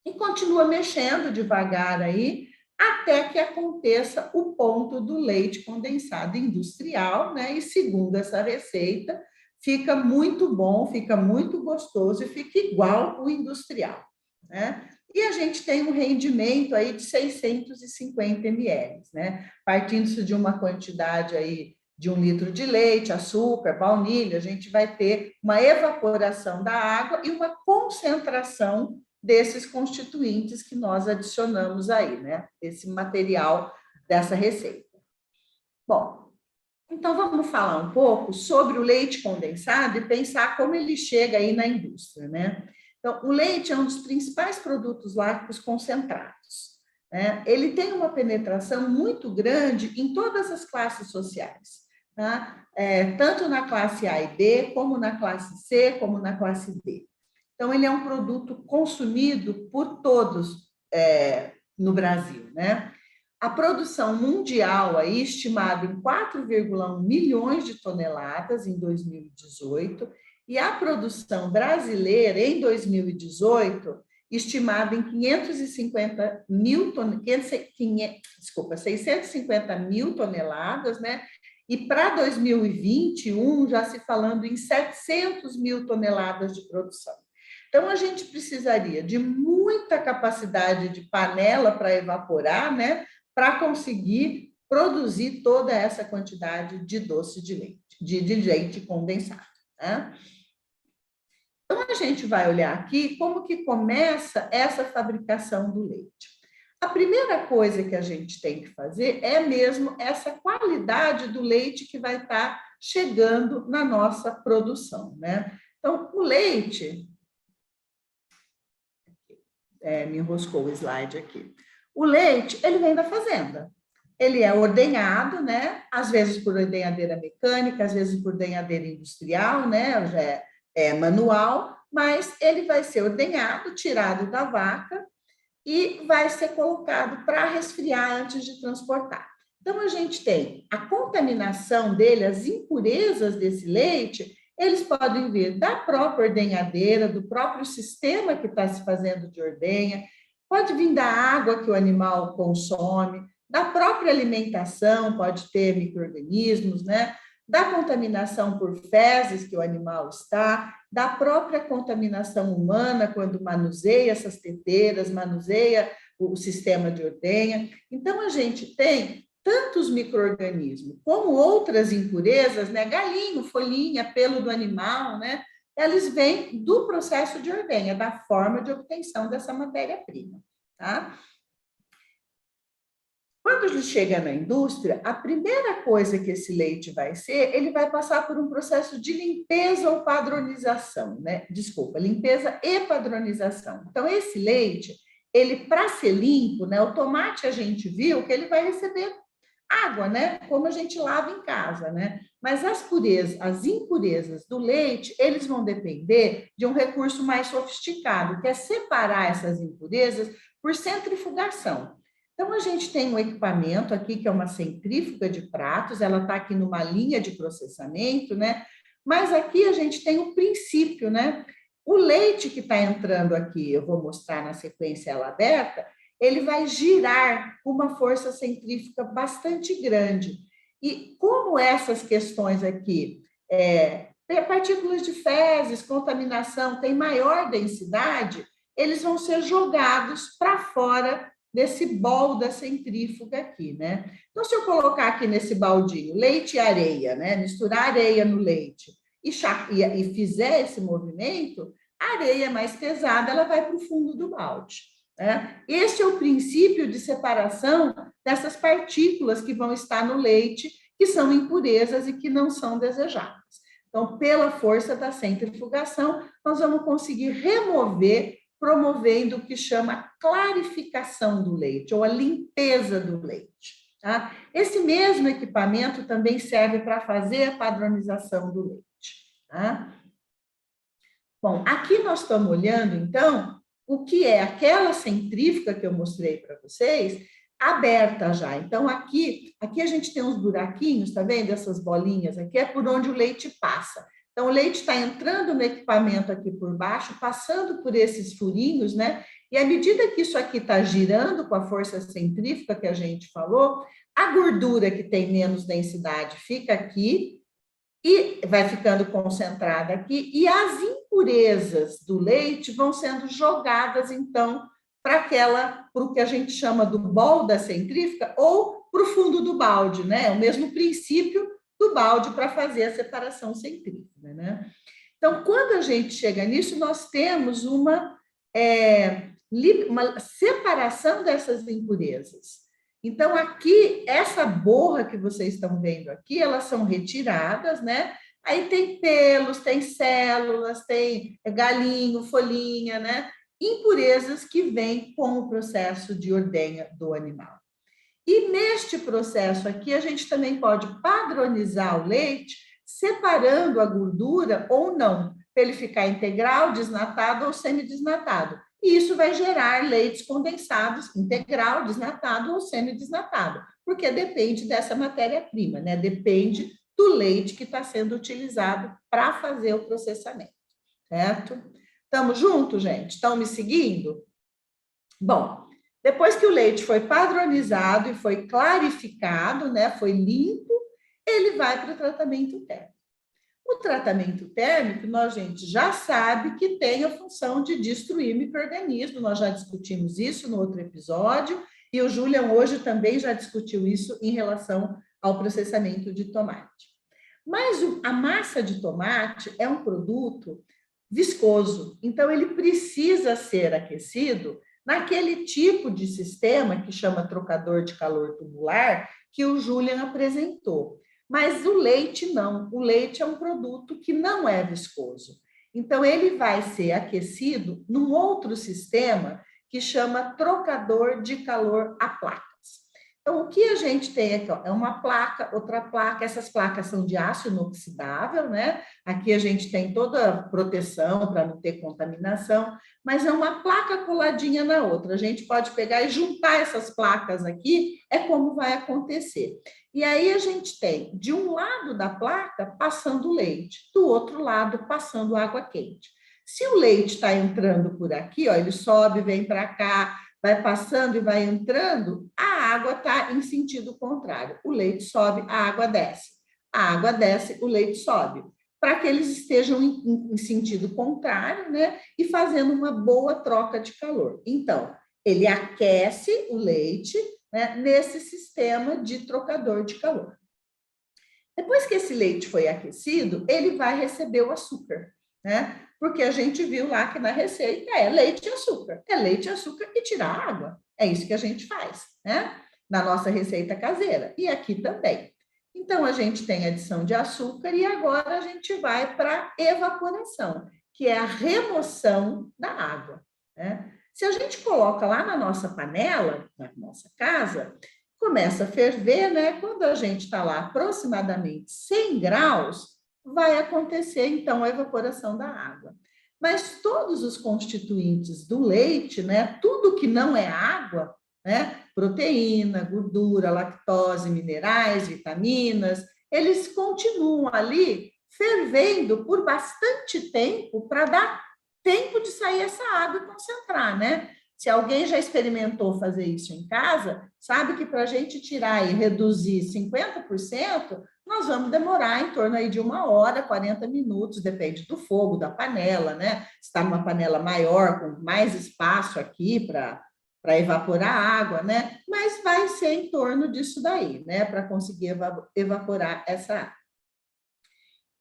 E continua mexendo devagar aí, até que aconteça o ponto do leite condensado industrial, né? E segundo essa receita, fica muito bom, fica muito gostoso e fica igual o industrial, né? E a gente tem um rendimento aí de 650 ml, né? Partindo de uma quantidade aí de 1 litro de leite, açúcar, baunilha, a gente vai ter uma evaporação da água e uma concentração desses constituintes que nós adicionamos aí, né? Esse material dessa receita. Bom, então vamos falar um pouco sobre o leite condensado e pensar como ele chega aí na indústria, né? Então, o leite é um dos principais produtos lácteos concentrados, né? Ele tem uma penetração muito grande em todas as classes sociais, tá? Tanto na classe A e B, como na classe C, como na classe D. Então, ele é um produto consumido por todos no Brasil, né? A produção mundial aí, estimada em 4,1 milhões de toneladas em 2018, e a produção brasileira em 2018, estimada em 650 mil toneladas, né? e para 2021 já se falando em 700 mil toneladas de produção. Então, a gente precisaria de muita capacidade de panela para evaporar, né, para conseguir produzir toda essa quantidade de doce de leite, de leite condensado, né? Então, a gente vai olhar aqui como que começa essa fabricação do leite. A primeira coisa que a gente tem que fazer é mesmo essa qualidade do leite que vai estar chegando na nossa produção, né? Então, o leite... me enroscou o slide aqui. O leite, ele vem da fazenda. Ele é ordenhado, né? Às vezes por ordenhadeira mecânica, às vezes por ordenhadeira industrial, né? Já é manual, mas ele vai ser ordenhado, tirado da vaca e vai ser colocado para resfriar antes de transportar. Então, a gente tem a contaminação dele, as impurezas desse leite, eles podem vir da própria ordenhadeira, do próprio sistema que está se fazendo de ordenha, pode vir da água que o animal consome, da própria alimentação, pode ter micro-organismos, né? Da contaminação por fezes que o animal está, da própria contaminação humana, quando manuseia essas teteiras, manuseia o sistema de ordenha. Então, a gente tem tantos micro-organismos como outras impurezas, né? Galinho, folhinha, pelo do animal, né? Eles vêm do processo de ordenha, da forma de obtenção dessa matéria-prima, tá? Quando ele chega na indústria, a primeira coisa que esse leite vai ser, ele vai passar por um processo de limpeza ou padronização, né? Desculpa, limpeza e padronização. Então, esse leite, ele, para ser limpo, né? O tomate a gente viu que ele vai receber água, né? Como a gente lava em casa, né? Mas as impurezas do leite, eles vão depender de um recurso mais sofisticado, que é separar essas impurezas por centrifugação. Então, a gente tem um equipamento aqui, que é uma centrífuga de pratos, ela está aqui numa linha de processamento, né? Mas aqui a gente tem o princípio, né? O leite que está entrando aqui, eu vou mostrar na sequência ela aberta, ele vai girar com uma força centrífuga bastante grande. E como essas questões aqui, partículas de fezes, contaminação, têm maior densidade, eles vão ser jogados para fora desse bol da centrífuga aqui, né? Então, se eu colocar aqui nesse baldinho leite e areia, né? Misturar areia no leite e fizer esse movimento, a areia mais pesada, ela vai para o fundo do balde, né? Este é o princípio de separação dessas partículas que vão estar no leite, que são impurezas e que não são desejáveis. Então, pela força da centrifugação, nós vamos conseguir remover, promovendo o que chama clarificação do leite, ou a limpeza do leite, tá? Esse mesmo equipamento também serve para fazer a padronização do leite, tá? Bom, aqui nós estamos olhando, então, o que é aquela centrífuga que eu mostrei para vocês, aberta já. Então, aqui a gente tem uns buraquinhos, tá vendo? Essas bolinhas aqui é por onde o leite passa. Então, o leite está entrando no equipamento aqui por baixo, passando por esses furinhos, né? E à medida que isso aqui está girando com a força centrífuga que a gente falou, a gordura que tem menos densidade fica aqui e vai ficando concentrada aqui, e as impurezas do leite vão sendo jogadas, então, para o que a gente chama do bol da centrífuga ou para o fundo do balde, né? O mesmo princípio do balde para fazer a separação centrífuga, né? Então, quando a gente chega nisso, nós temos uma separação dessas impurezas. Então, aqui, essa borra que vocês estão vendo aqui, elas são retiradas, né? Aí tem pelos, tem células, tem galinho, folhinha, né? Impurezas que vêm com o processo de ordenha do animal. E neste processo aqui, a gente também pode padronizar o leite, separando a gordura ou não, para ele ficar integral, desnatado ou semidesnatado. E isso vai gerar leites condensados, integral, desnatado ou semidesnatado, porque depende dessa matéria-prima, né? Depende do leite que está sendo utilizado para fazer o processamento, certo? Estamos juntos, gente? Estão me seguindo? Bom, depois que o leite foi padronizado e foi clarificado, né, foi limpo, ele vai para o tratamento térmico. O tratamento térmico, nós, gente, já sabe que tem a função de destruir micro-organismos, nós já discutimos isso no outro episódio, e o Julian hoje também já discutiu isso em relação ao processamento de tomate. Mas a massa de tomate é um produto viscoso, então ele precisa ser aquecido naquele tipo de sistema que chama trocador de calor tubular, que o Julian apresentou. Mas o leite não, o leite é um produto que não é viscoso. Então, ele vai ser aquecido num outro sistema que chama trocador de calor a placas. Então, o que a gente tem aqui? Ó, é uma placa, outra placa, essas placas são de aço inoxidável, né? Aqui a gente tem toda a proteção para não ter contaminação, mas é uma placa coladinha na outra. A gente pode pegar e juntar essas placas aqui, é como vai acontecer. E aí a gente tem, de um lado da placa, passando leite, do outro lado, passando água quente. Se o leite está entrando por aqui, ó, ele sobe, vem para cá, vai passando e vai entrando, a água está em sentido contrário. O leite sobe, a água desce. A água desce, o leite sobe. Para que eles estejam em sentido contrário, né? E fazendo uma boa troca de calor. Então, ele aquece o leite, né, nesse sistema de trocador de calor. Depois que esse leite foi aquecido, ele vai receber o açúcar, né? Porque a gente viu lá que na receita é leite e açúcar. É leite e açúcar e tirar a água. É isso que a gente faz, né? Na nossa receita caseira. E aqui também. Então, a gente tem adição de açúcar e agora a gente vai para evaporação, que é a remoção da água, né? Se a gente coloca lá na nossa panela, na nossa casa, começa a ferver, né? Quando a gente está lá aproximadamente 100 graus, vai acontecer, então, a evaporação da água. Mas todos os constituintes do leite, né? Tudo que não é água, né? Proteína, gordura, lactose, minerais, vitaminas, eles continuam ali fervendo por bastante tempo para dar tempo de sair essa água e concentrar, né? Se alguém já experimentou fazer isso em casa, sabe que para a gente tirar e reduzir 50%, nós vamos demorar em torno aí de 1 hora, 40 minutos, depende do fogo, da panela, né? Se está numa panela maior, com mais espaço aqui para evaporar a água, né? Mas vai ser em torno disso daí, né? Para conseguir evaporar essa água.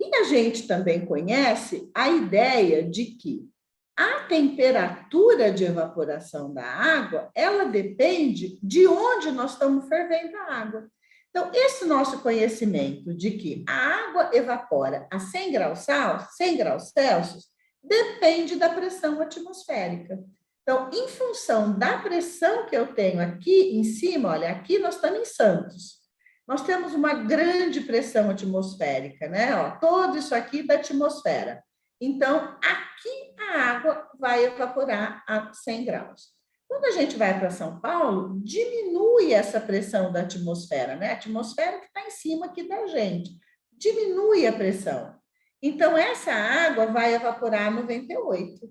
E a gente também conhece a ideia de que a temperatura de evaporação da água, ela depende de onde nós estamos fervendo a água. Então, esse nosso conhecimento de que a água evapora a 100 graus Celsius depende da pressão atmosférica. Então, em função da pressão que eu tenho aqui em cima, olha, aqui nós estamos em Santos. Nós temos uma grande pressão atmosférica, né? Ó, tudo isso aqui da atmosfera. Então, aqui a água vai evaporar a 100 graus. Quando a gente vai para São Paulo, diminui essa pressão da atmosfera, né? A atmosfera que está em cima aqui da gente. Diminui a pressão. Então, essa água vai evaporar a 98.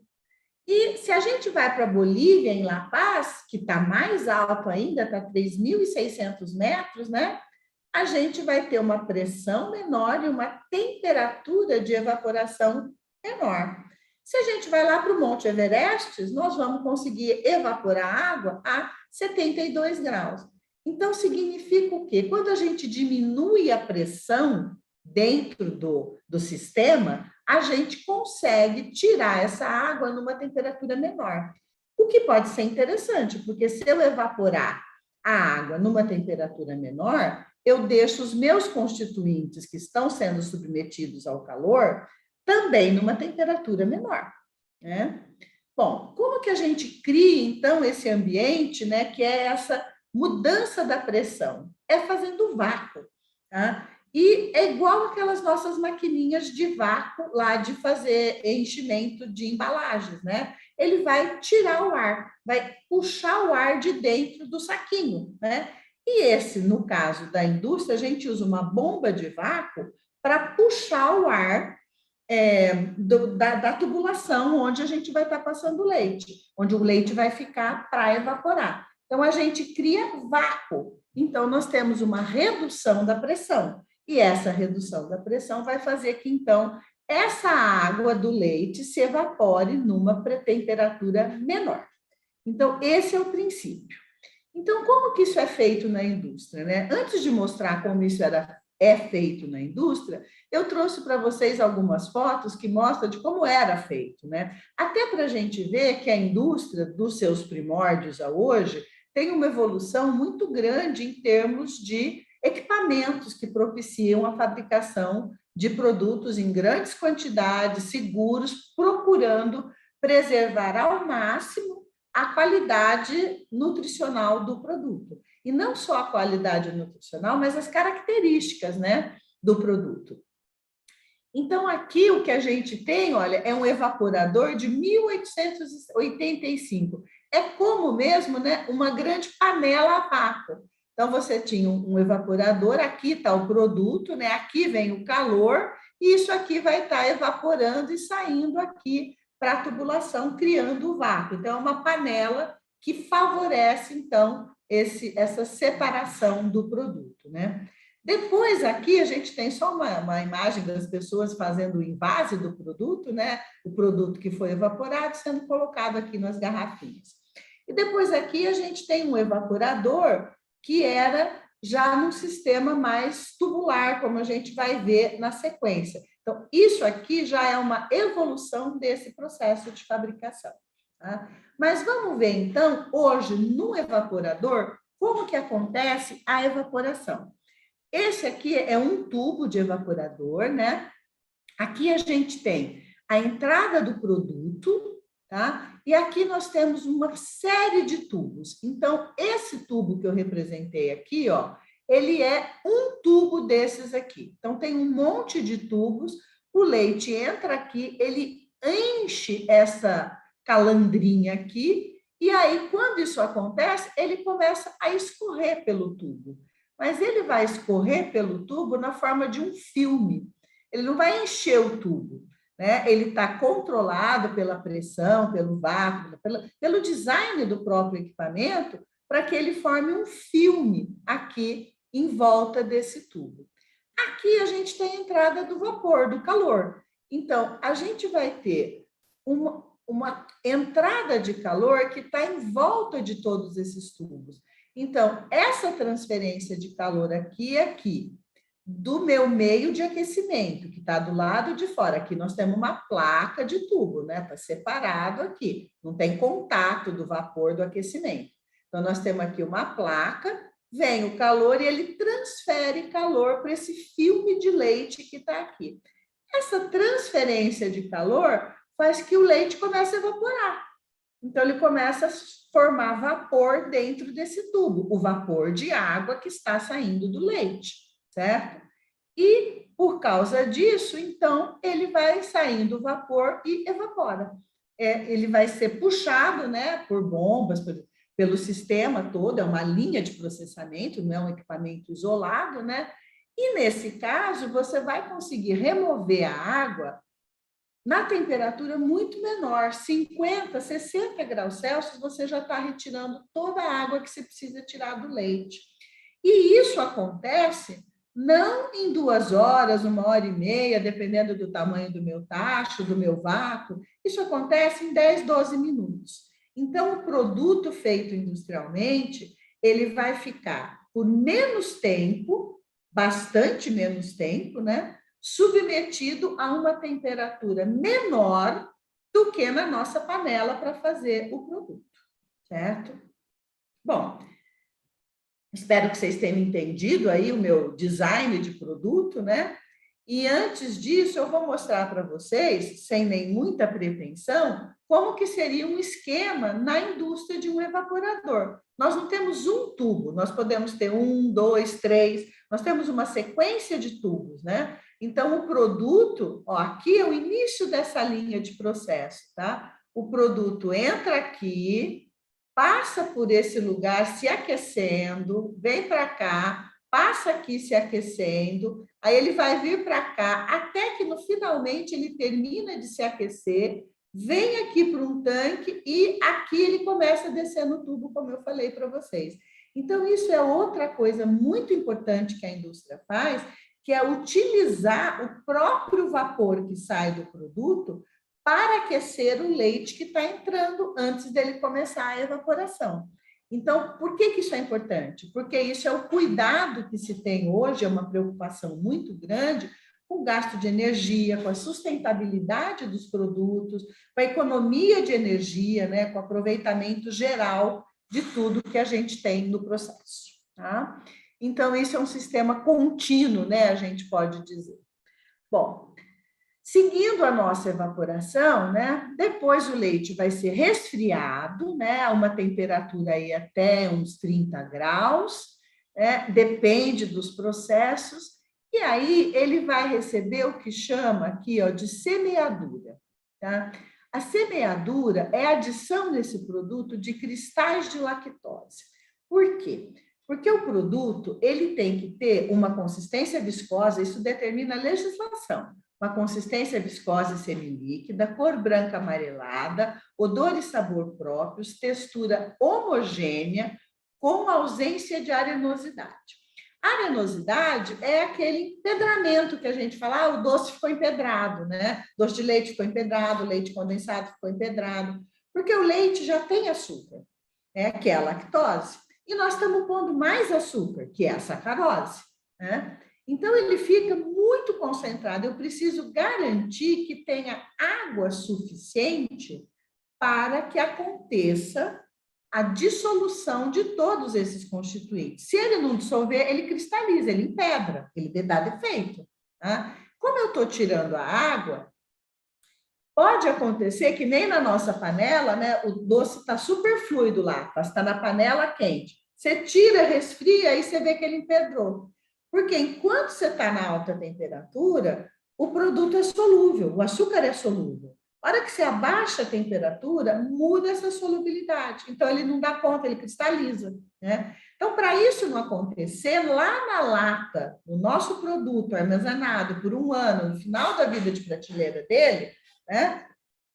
E se a gente vai para Bolívia, em La Paz, que está mais alto ainda, está 3.600 metros, né? A gente vai ter uma pressão menor e uma temperatura de evaporação menor. Se a gente vai lá para o Monte Everest, nós vamos conseguir evaporar água a 72 graus. Então, significa o quê? Quando a gente diminui a pressão dentro do sistema, a gente consegue tirar essa água numa temperatura menor. O que pode ser interessante, porque se eu evaporar a água numa temperatura menor, eu deixo os meus constituintes que estão sendo submetidos ao calor também numa temperatura menor, né? Bom, como que a gente cria, então, esse ambiente, né, que é essa mudança da pressão? É fazendo vácuo, tá? E é igual aquelas nossas maquininhas de vácuo lá de fazer enchimento de embalagens, né? Ele vai tirar o ar, vai puxar o ar de dentro do saquinho, né? E esse, no caso da indústria, a gente usa uma bomba de vácuo para puxar o ar da tubulação onde a gente vai estar passando o leite, onde o leite vai ficar para evaporar. Então, a gente cria vácuo. Então, nós temos uma redução da pressão. E essa redução da pressão vai fazer que, então, essa água do leite se evapore numa temperatura menor. Então, esse é o princípio. Então, como que isso é feito na indústria, né? Antes de mostrar como isso é feito na indústria, eu trouxe para vocês algumas fotos que mostram de como era feito, né? Até para a gente ver que a indústria, dos seus primórdios a hoje, tem uma evolução muito grande em termos de equipamentos que propiciam a fabricação de produtos em grandes quantidades, seguros, procurando preservar ao máximo a qualidade nutricional do produto. E não só a qualidade nutricional, mas as características, né, do produto. Então, aqui o que a gente tem, olha, é um evaporador de 1885. É como mesmo, né, uma grande panela a vácuo. Então, você tinha um evaporador, aqui está o produto, né, aqui vem o calor, e isso aqui vai estar evaporando e saindo aqui para a tubulação, criando o vácuo. Então, é uma panela que favorece, então, essa separação do produto, né? Depois, aqui, a gente tem só uma imagem das pessoas fazendo o invase do produto, né? O produto que foi evaporado sendo colocado aqui nas garrafinhas. E depois, aqui, a gente tem um evaporador que era já num sistema mais tubular, como a gente vai ver na sequência. Então, isso aqui já é uma evolução desse processo de fabricação. Tá? Mas vamos ver, então, hoje, no evaporador, como que acontece a evaporação. Esse aqui é um tubo de evaporador, né? Aqui a gente tem a entrada do produto, tá? E aqui nós temos uma série de tubos. Então, esse tubo que eu representei aqui, ó, ele é um tubo desses aqui. Então, tem um monte de tubos, o leite entra aqui, ele enche essa calandrinha aqui, e aí, quando isso acontece, ele começa a escorrer pelo tubo. Mas ele vai escorrer pelo tubo na forma de um filme. Ele não vai encher o tubo, né? Ele está controlado pela pressão, pelo vácuo, pelo design do próprio equipamento, para que ele forme um filme aqui em volta desse tubo. Aqui a gente tem a entrada do vapor, do calor. Então, a gente vai ter uma entrada de calor que está em volta de todos esses tubos. Então, essa transferência de calor aqui e aqui, do meu meio de aquecimento, que está do lado de fora, aqui nós temos uma placa de tubo, né? Está separado aqui, não tem contato do vapor do aquecimento. Então, nós temos aqui uma placa, vem o calor e ele transfere calor para esse filme de leite que está aqui. Essa transferência de calor faz que o leite comece a evaporar. Então, ele começa a formar vapor dentro desse tubo, o vapor de água que está saindo do leite, certo? E, por causa disso, então, ele vai saindo vapor e evapora. Ele vai ser puxado, né, por bombas, pelo sistema todo, é uma linha de processamento, não é um equipamento isolado, né? E, nesse caso, você vai conseguir remover a água na temperatura muito menor, 50, 60 graus Celsius, você já está retirando toda a água que você precisa tirar do leite. E isso acontece não em 2 horas, 1h30, dependendo do tamanho do meu tacho, do meu vácuo, isso acontece em 10, 12 minutos. Então, o produto feito industrialmente, ele vai ficar por menos tempo, bastante menos tempo, né? Submetido a uma temperatura menor do que na nossa panela para fazer o produto, certo? Bom, espero que vocês tenham entendido aí o meu design de produto, né? E antes disso, eu vou mostrar para vocês, sem nem muita pretensão, como que seria um esquema na indústria de um evaporador. Nós não temos um tubo, nós podemos ter 1, 2, 3, nós temos uma sequência de tubos, né? Então, o produto, ó, aqui é o início dessa linha de processo, tá? O produto entra aqui, passa por esse lugar se aquecendo, vem para cá, passa aqui se aquecendo, aí ele vai vir para cá, até que finalmente ele termina de se aquecer, vem aqui para um tanque e aqui ele começa a descer no tubo, como eu falei para vocês. Então, isso é outra coisa muito importante que a indústria faz, que é utilizar o próprio vapor que sai do produto para aquecer o leite que está entrando antes dele começar a evaporação. Então, por que isso é importante? Porque isso é o cuidado que se tem hoje, é uma preocupação muito grande com o gasto de energia, com a sustentabilidade dos produtos, com a economia de energia, né, com o aproveitamento geral de tudo que a gente tem no processo. Tá? Então, isso é um sistema contínuo, né, a gente pode dizer. Bom, seguindo a nossa evaporação, né, depois o leite vai ser resfriado, né, a uma temperatura aí até uns 30 graus, né, depende dos processos, e aí ele vai receber o que chama aqui, ó, de semeadura, tá? A semeadura é a adição nesse produto de cristais de lactose. Por quê? Porque o produto, ele tem que ter uma consistência viscosa, isso determina a legislação, uma consistência viscosa e semilíquida, cor branca amarelada, odor e sabor próprios, textura homogênea, com ausência de arenosidade. A arenosidade é aquele empedramento que a gente fala, o doce ficou empedrado, né? Doce de leite ficou empedrado, leite condensado ficou empedrado, porque o leite já tem açúcar, né? Que é a lactose, e nós estamos pondo mais açúcar, que é a sacarose, né? Então, ele fica muito concentrado. Eu preciso garantir que tenha água suficiente para que aconteça a dissolução de todos esses constituintes. Se ele não dissolver, ele cristaliza, ele empedra, ele dá defeito. Tá? Como eu estou tirando a água, pode acontecer que nem na nossa panela, né, o doce está super fluido lá, está na panela quente. Você tira, resfria, aí você vê que ele empedrou. Porque enquanto você está na alta temperatura, o produto é solúvel, o açúcar é solúvel. A hora que você abaixa a temperatura, muda essa solubilidade. Então, ele não dá conta, ele cristaliza, né? Então, para isso não acontecer, lá na lata, o nosso produto armazenado por 1 ano, no final da vida de prateleira dele, né?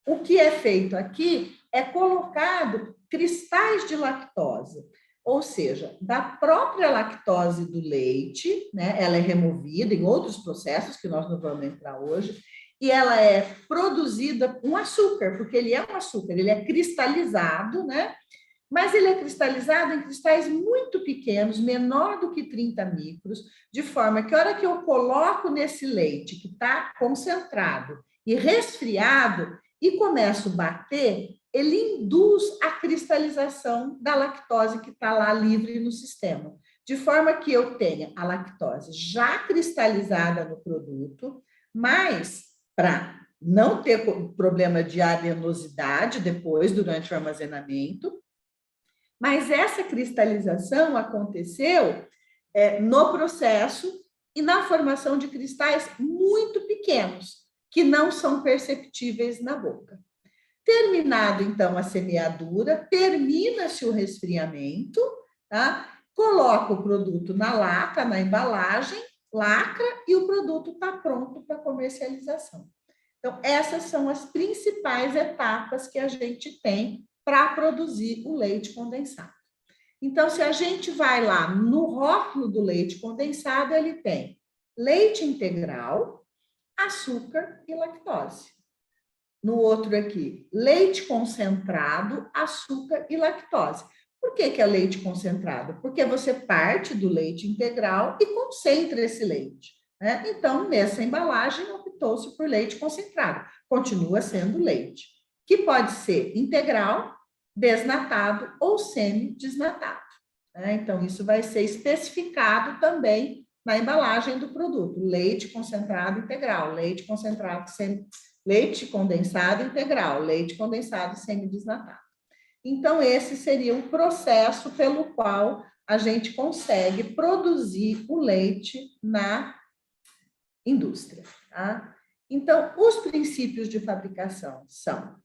O que é feito aqui é colocado cristais de lactose, ou seja, da própria lactose do leite, né? Ela é removida em outros processos que nós não vamos entrar hoje, e ela é produzida com açúcar, porque ele é um açúcar, ele é cristalizado, né? Mas ele é cristalizado em cristais muito pequenos, menor do que 30 micros, de forma que a hora que eu coloco nesse leite que está concentrado e resfriado e começo a bater, ele induz a cristalização da lactose que está lá livre no sistema, de forma que eu tenha a lactose já cristalizada no produto, mas para não ter problema de arenosidade depois, durante o armazenamento, mas essa cristalização aconteceu no processo e na formação de cristais muito pequenos, que não são perceptíveis na boca. Terminado, então, a semeadura, termina-se o resfriamento, tá? Coloca o produto na lata, na embalagem, lacra e o produto está pronto para comercialização. Então, essas são as principais etapas que a gente tem para produzir o leite condensado. Então, se a gente vai lá no rótulo do leite condensado, ele tem leite integral, açúcar e lactose. No outro aqui, leite concentrado, açúcar e lactose. Por que é leite concentrado? Porque você parte do leite integral e concentra esse leite, né? Então, nessa embalagem, optou-se por leite concentrado. Continua sendo leite, que pode ser integral, desnatado ou semi-desnatado, né? Então, isso vai ser especificado também na embalagem do produto. Leite concentrado integral, leite concentrado leite condensado integral, leite condensado semi-desnatado. Então, esse seria o processo pelo qual a gente consegue produzir o leite na indústria. Tá? Então, os princípios de fabricação são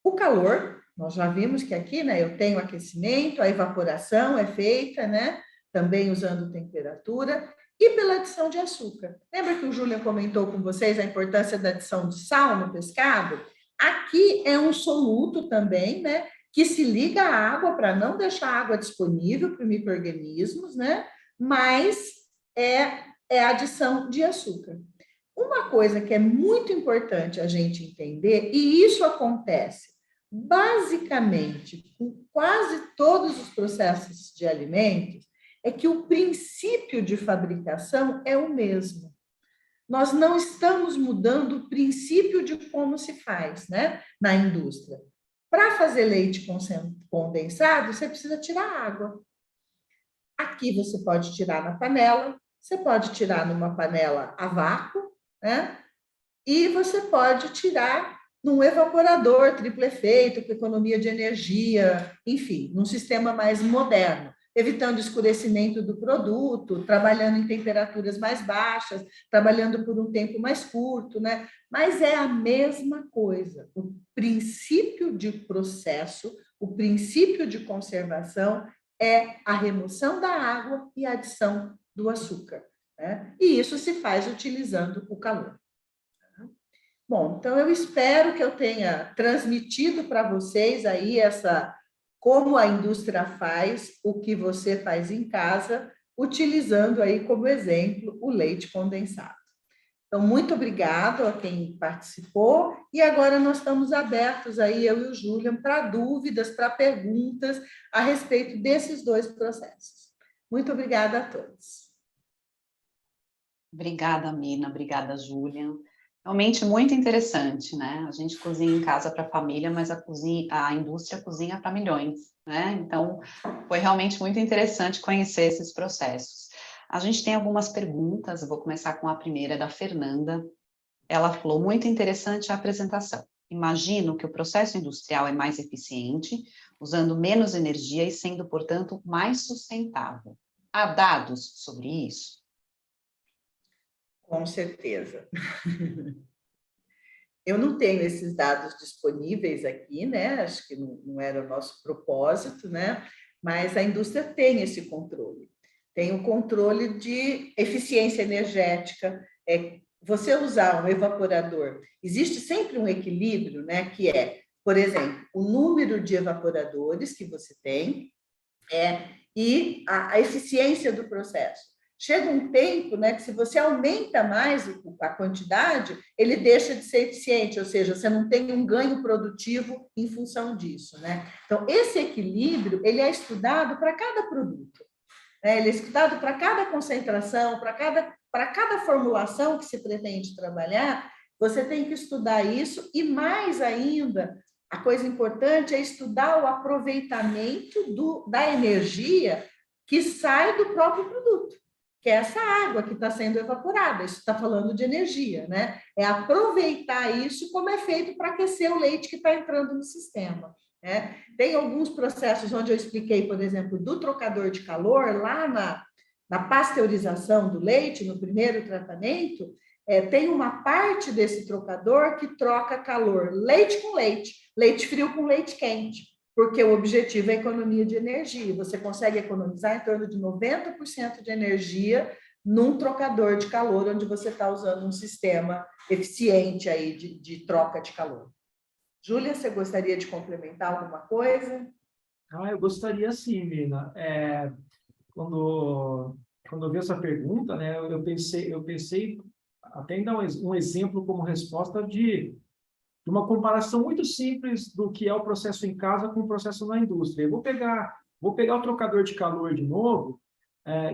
o calor, nós já vimos que aqui, né, eu tenho aquecimento, a evaporação é feita, né, também usando temperatura, e pela adição de açúcar. Lembra que o Júlio comentou com vocês a importância da adição de sal no pescado? Aqui é um soluto também, né, que se liga à água para não deixar a água disponível para micro-organismos, né, mas é a adição de açúcar. Uma coisa que é muito importante a gente entender, e isso acontece basicamente com quase todos os processos de alimentos, é que o princípio de fabricação é o mesmo. Nós não estamos mudando o princípio de como se faz, né, na indústria. Para fazer leite condensado, você precisa tirar água. Aqui você pode tirar na panela, você pode tirar numa panela a vácuo, né? E você pode tirar num evaporador triplo efeito, com economia de energia, enfim, num sistema mais moderno, evitando escurecimento do produto, trabalhando em temperaturas mais baixas, trabalhando por um tempo mais curto, né? Mas é a mesma coisa. O princípio de processo, o princípio de conservação é a remoção da água e a adição do açúcar, né? E isso se faz utilizando o calor. Bom, então eu espero que eu tenha transmitido para vocês aí como a indústria faz, o que você faz em casa, utilizando aí como exemplo o leite condensado. Então, muito obrigado a quem participou, e agora nós estamos abertos aí, eu e o Júlio, para dúvidas, para perguntas a respeito desses dois processos. Muito obrigada a todos. Obrigada, Mina. Obrigada, Júlia. Realmente muito interessante, né? A gente cozinha em casa para a família, mas a indústria cozinha para milhões, né? Então, foi realmente muito interessante conhecer esses processos. A gente tem algumas perguntas, eu vou começar com a primeira, da Fernanda. Ela falou, muito interessante a apresentação. Imagino que o processo industrial é mais eficiente, usando menos energia e sendo, portanto, mais sustentável. Há dados sobre isso? Com certeza. Eu não tenho esses dados disponíveis aqui, né? Acho que não era o nosso propósito, né? Mas a indústria tem esse controle. Tem o controle de eficiência energética. Você usar um evaporador, existe sempre um equilíbrio, né? Que é, por exemplo, o número de evaporadores que você tem e a eficiência do processo. Chega um tempo, né, que se você aumenta mais a quantidade, ele deixa de ser eficiente, ou seja, você não tem um ganho produtivo em função disso, né? Então, esse equilíbrio, ele é estudado para cada produto, né? Ele é estudado para cada concentração, para cada formulação que se pretende trabalhar, você tem que estudar isso, e mais ainda, a coisa importante é estudar o aproveitamento da energia que sai do próprio produto, que é essa água que está sendo evaporada. Isso está falando de energia, né? É aproveitar isso como é feito para aquecer o leite que está entrando no sistema, né? Tem alguns processos onde eu expliquei, por exemplo, do trocador de calor, lá na pasteurização do leite, no primeiro tratamento, tem uma parte desse trocador que troca calor, leite com leite, leite frio com leite quente, porque o objetivo é a economia de energia. Você consegue economizar em torno de 90% de energia num trocador de calor, onde você está usando um sistema eficiente aí de troca de calor. Júlia, você gostaria de complementar alguma coisa? Eu gostaria sim, Mina. Quando eu vi essa pergunta, né, eu pensei até em dar um exemplo como resposta de uma comparação muito simples do que é o processo em casa com o processo na indústria. Eu vou pegar o trocador de calor de novo,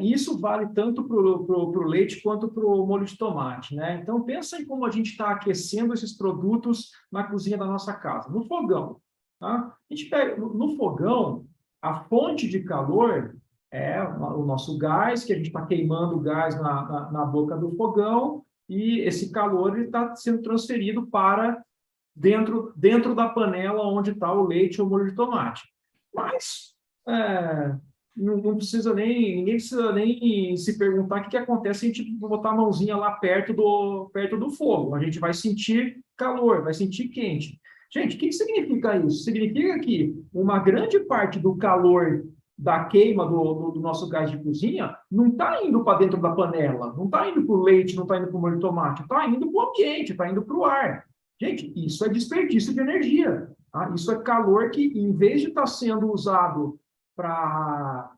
e isso vale tanto para o leite quanto para o molho de tomate, né? Então, pensa em como a gente está aquecendo esses produtos na cozinha da nossa casa, no fogão. Tá? A gente pega, no fogão, a fonte de calor é o nosso gás, que a gente está queimando o gás na boca do fogão, e esse calor está sendo transferido para dentro da panela onde está o leite ou o molho de tomate. Mas ninguém precisa nem se perguntar o que acontece se a gente botar a mãozinha lá perto do fogo. A gente vai sentir calor, vai sentir quente. Gente, o que significa isso? Significa que uma grande parte do calor da queima do nosso gás de cozinha não está indo para dentro da panela, não está indo para o leite, não está indo para o molho de tomate, está indo para o ambiente, está indo para o ar. Gente, isso é desperdício de energia. Tá? Isso é calor que, em vez de estar sendo usado para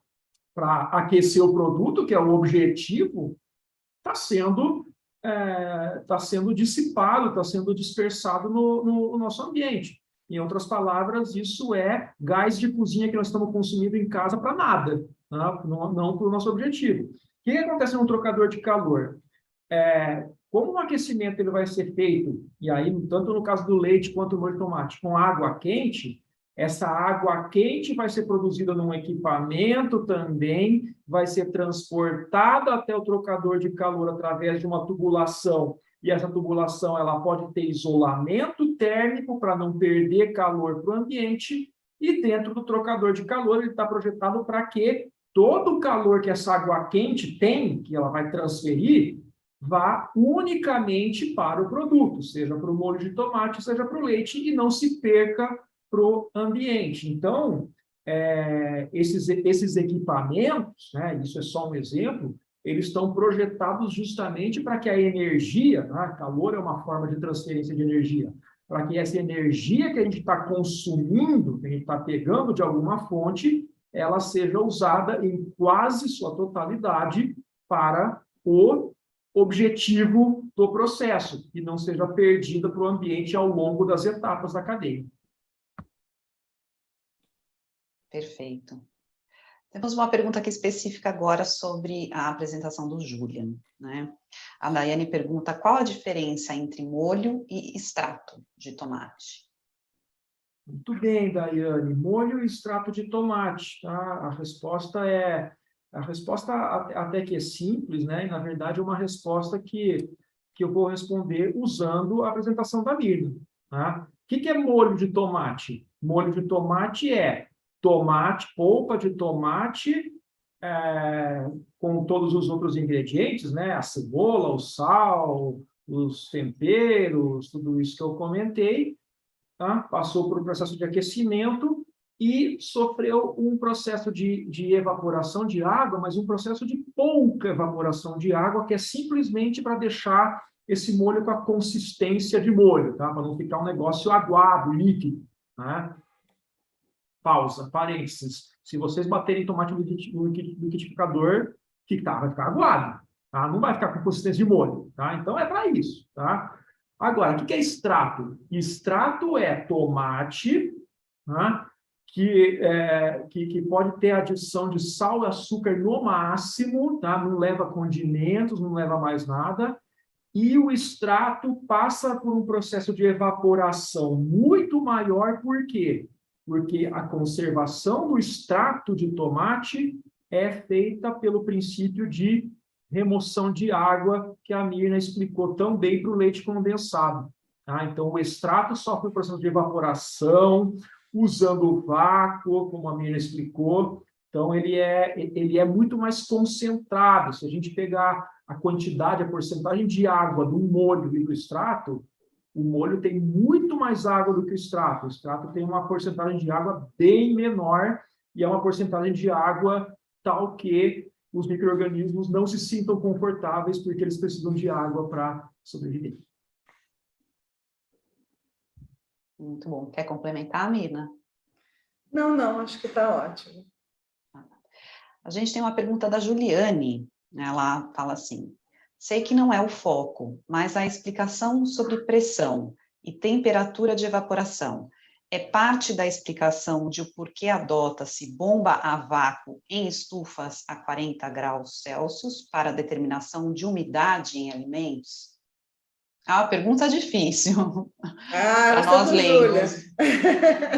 aquecer o produto, que é o objetivo, está sendo dissipado, está sendo dispersado no nosso ambiente. Em outras palavras, isso é gás de cozinha que nós estamos consumindo em casa para nada, né? Não para o nosso objetivo. O que acontece num trocador de calor? Como o aquecimento ele vai ser feito, e aí, tanto no caso do leite quanto do molho de tomate, com água quente, essa água quente vai ser produzida num equipamento também, vai ser transportada até o trocador de calor através de uma tubulação, e essa tubulação ela pode ter isolamento térmico para não perder calor para o ambiente, e dentro do trocador de calor ele está projetado para que todo o calor que essa água quente tem, que ela vai transferir, vá unicamente para o produto, seja para o molho de tomate, seja para o leite, e não se perca para o ambiente. Então, esses equipamentos, né, isso é só um exemplo, eles estão projetados justamente para que a energia, né, calor é uma forma de transferência de energia, para que essa energia que a gente está consumindo, que a gente está pegando de alguma fonte, ela seja usada em quase sua totalidade para o objetivo do processo, e não seja perdida para o ambiente ao longo das etapas da cadeia. Perfeito. Temos uma pergunta aqui específica agora sobre a apresentação do Julian, né? A Daiane pergunta qual a diferença entre molho e extrato de tomate. Muito bem, Daiane. Molho e extrato de tomate, tá? A resposta até que é simples, né? E, na verdade, é uma resposta que eu vou responder usando a apresentação da Mirna, tá? O que é molho de tomate? Molho de tomate é tomate, polpa de tomate, com todos os outros ingredientes, né? A cebola, o sal, os temperos, tudo isso que eu comentei, tá? Passou por um processo de aquecimento e sofreu um processo de evaporação de água, mas um processo de pouca evaporação de água, que é simplesmente para deixar esse molho com a consistência de molho, tá? Para não ficar um negócio aguado, líquido, né? Pausa, parênteses. Se vocês baterem tomate no liquidificador, vai ficar aguado, tá? Não vai ficar com consistência de molho, tá? Então é para isso, tá? Agora, o que é extrato? Extrato é tomate, tá? Que pode ter adição de sal e açúcar no máximo, tá? Não leva condimentos, não leva mais nada. E o extrato passa por um processo de evaporação muito maior, por quê? Porque a conservação do extrato de tomate é feita pelo princípio de remoção de água, que a Mirna explicou tão bem para o leite condensado, tá? Então, o extrato sofre o processo de evaporação, usando o vácuo, como a Mirna explicou. Então, ele é muito mais concentrado. Se a gente pegar a quantidade, a porcentagem de água do molho e do extrato, o molho tem muito mais água do que o extrato. O extrato tem uma porcentagem de água bem menor, e é uma porcentagem de água tal que os micro-organismos não se sintam confortáveis, porque eles precisam de água para sobreviver. Muito bom. Quer complementar, Mirna? Não, acho que está ótimo. A gente tem uma pergunta da Juliane. Ela fala assim: sei que não é o foco, mas a explicação sobre pressão e temperatura de evaporação é parte da explicação de o porquê adota-se bomba a vácuo em estufas a 40 graus Celsius para determinação de umidade em alimentos? É uma pergunta difícil para nós leigos.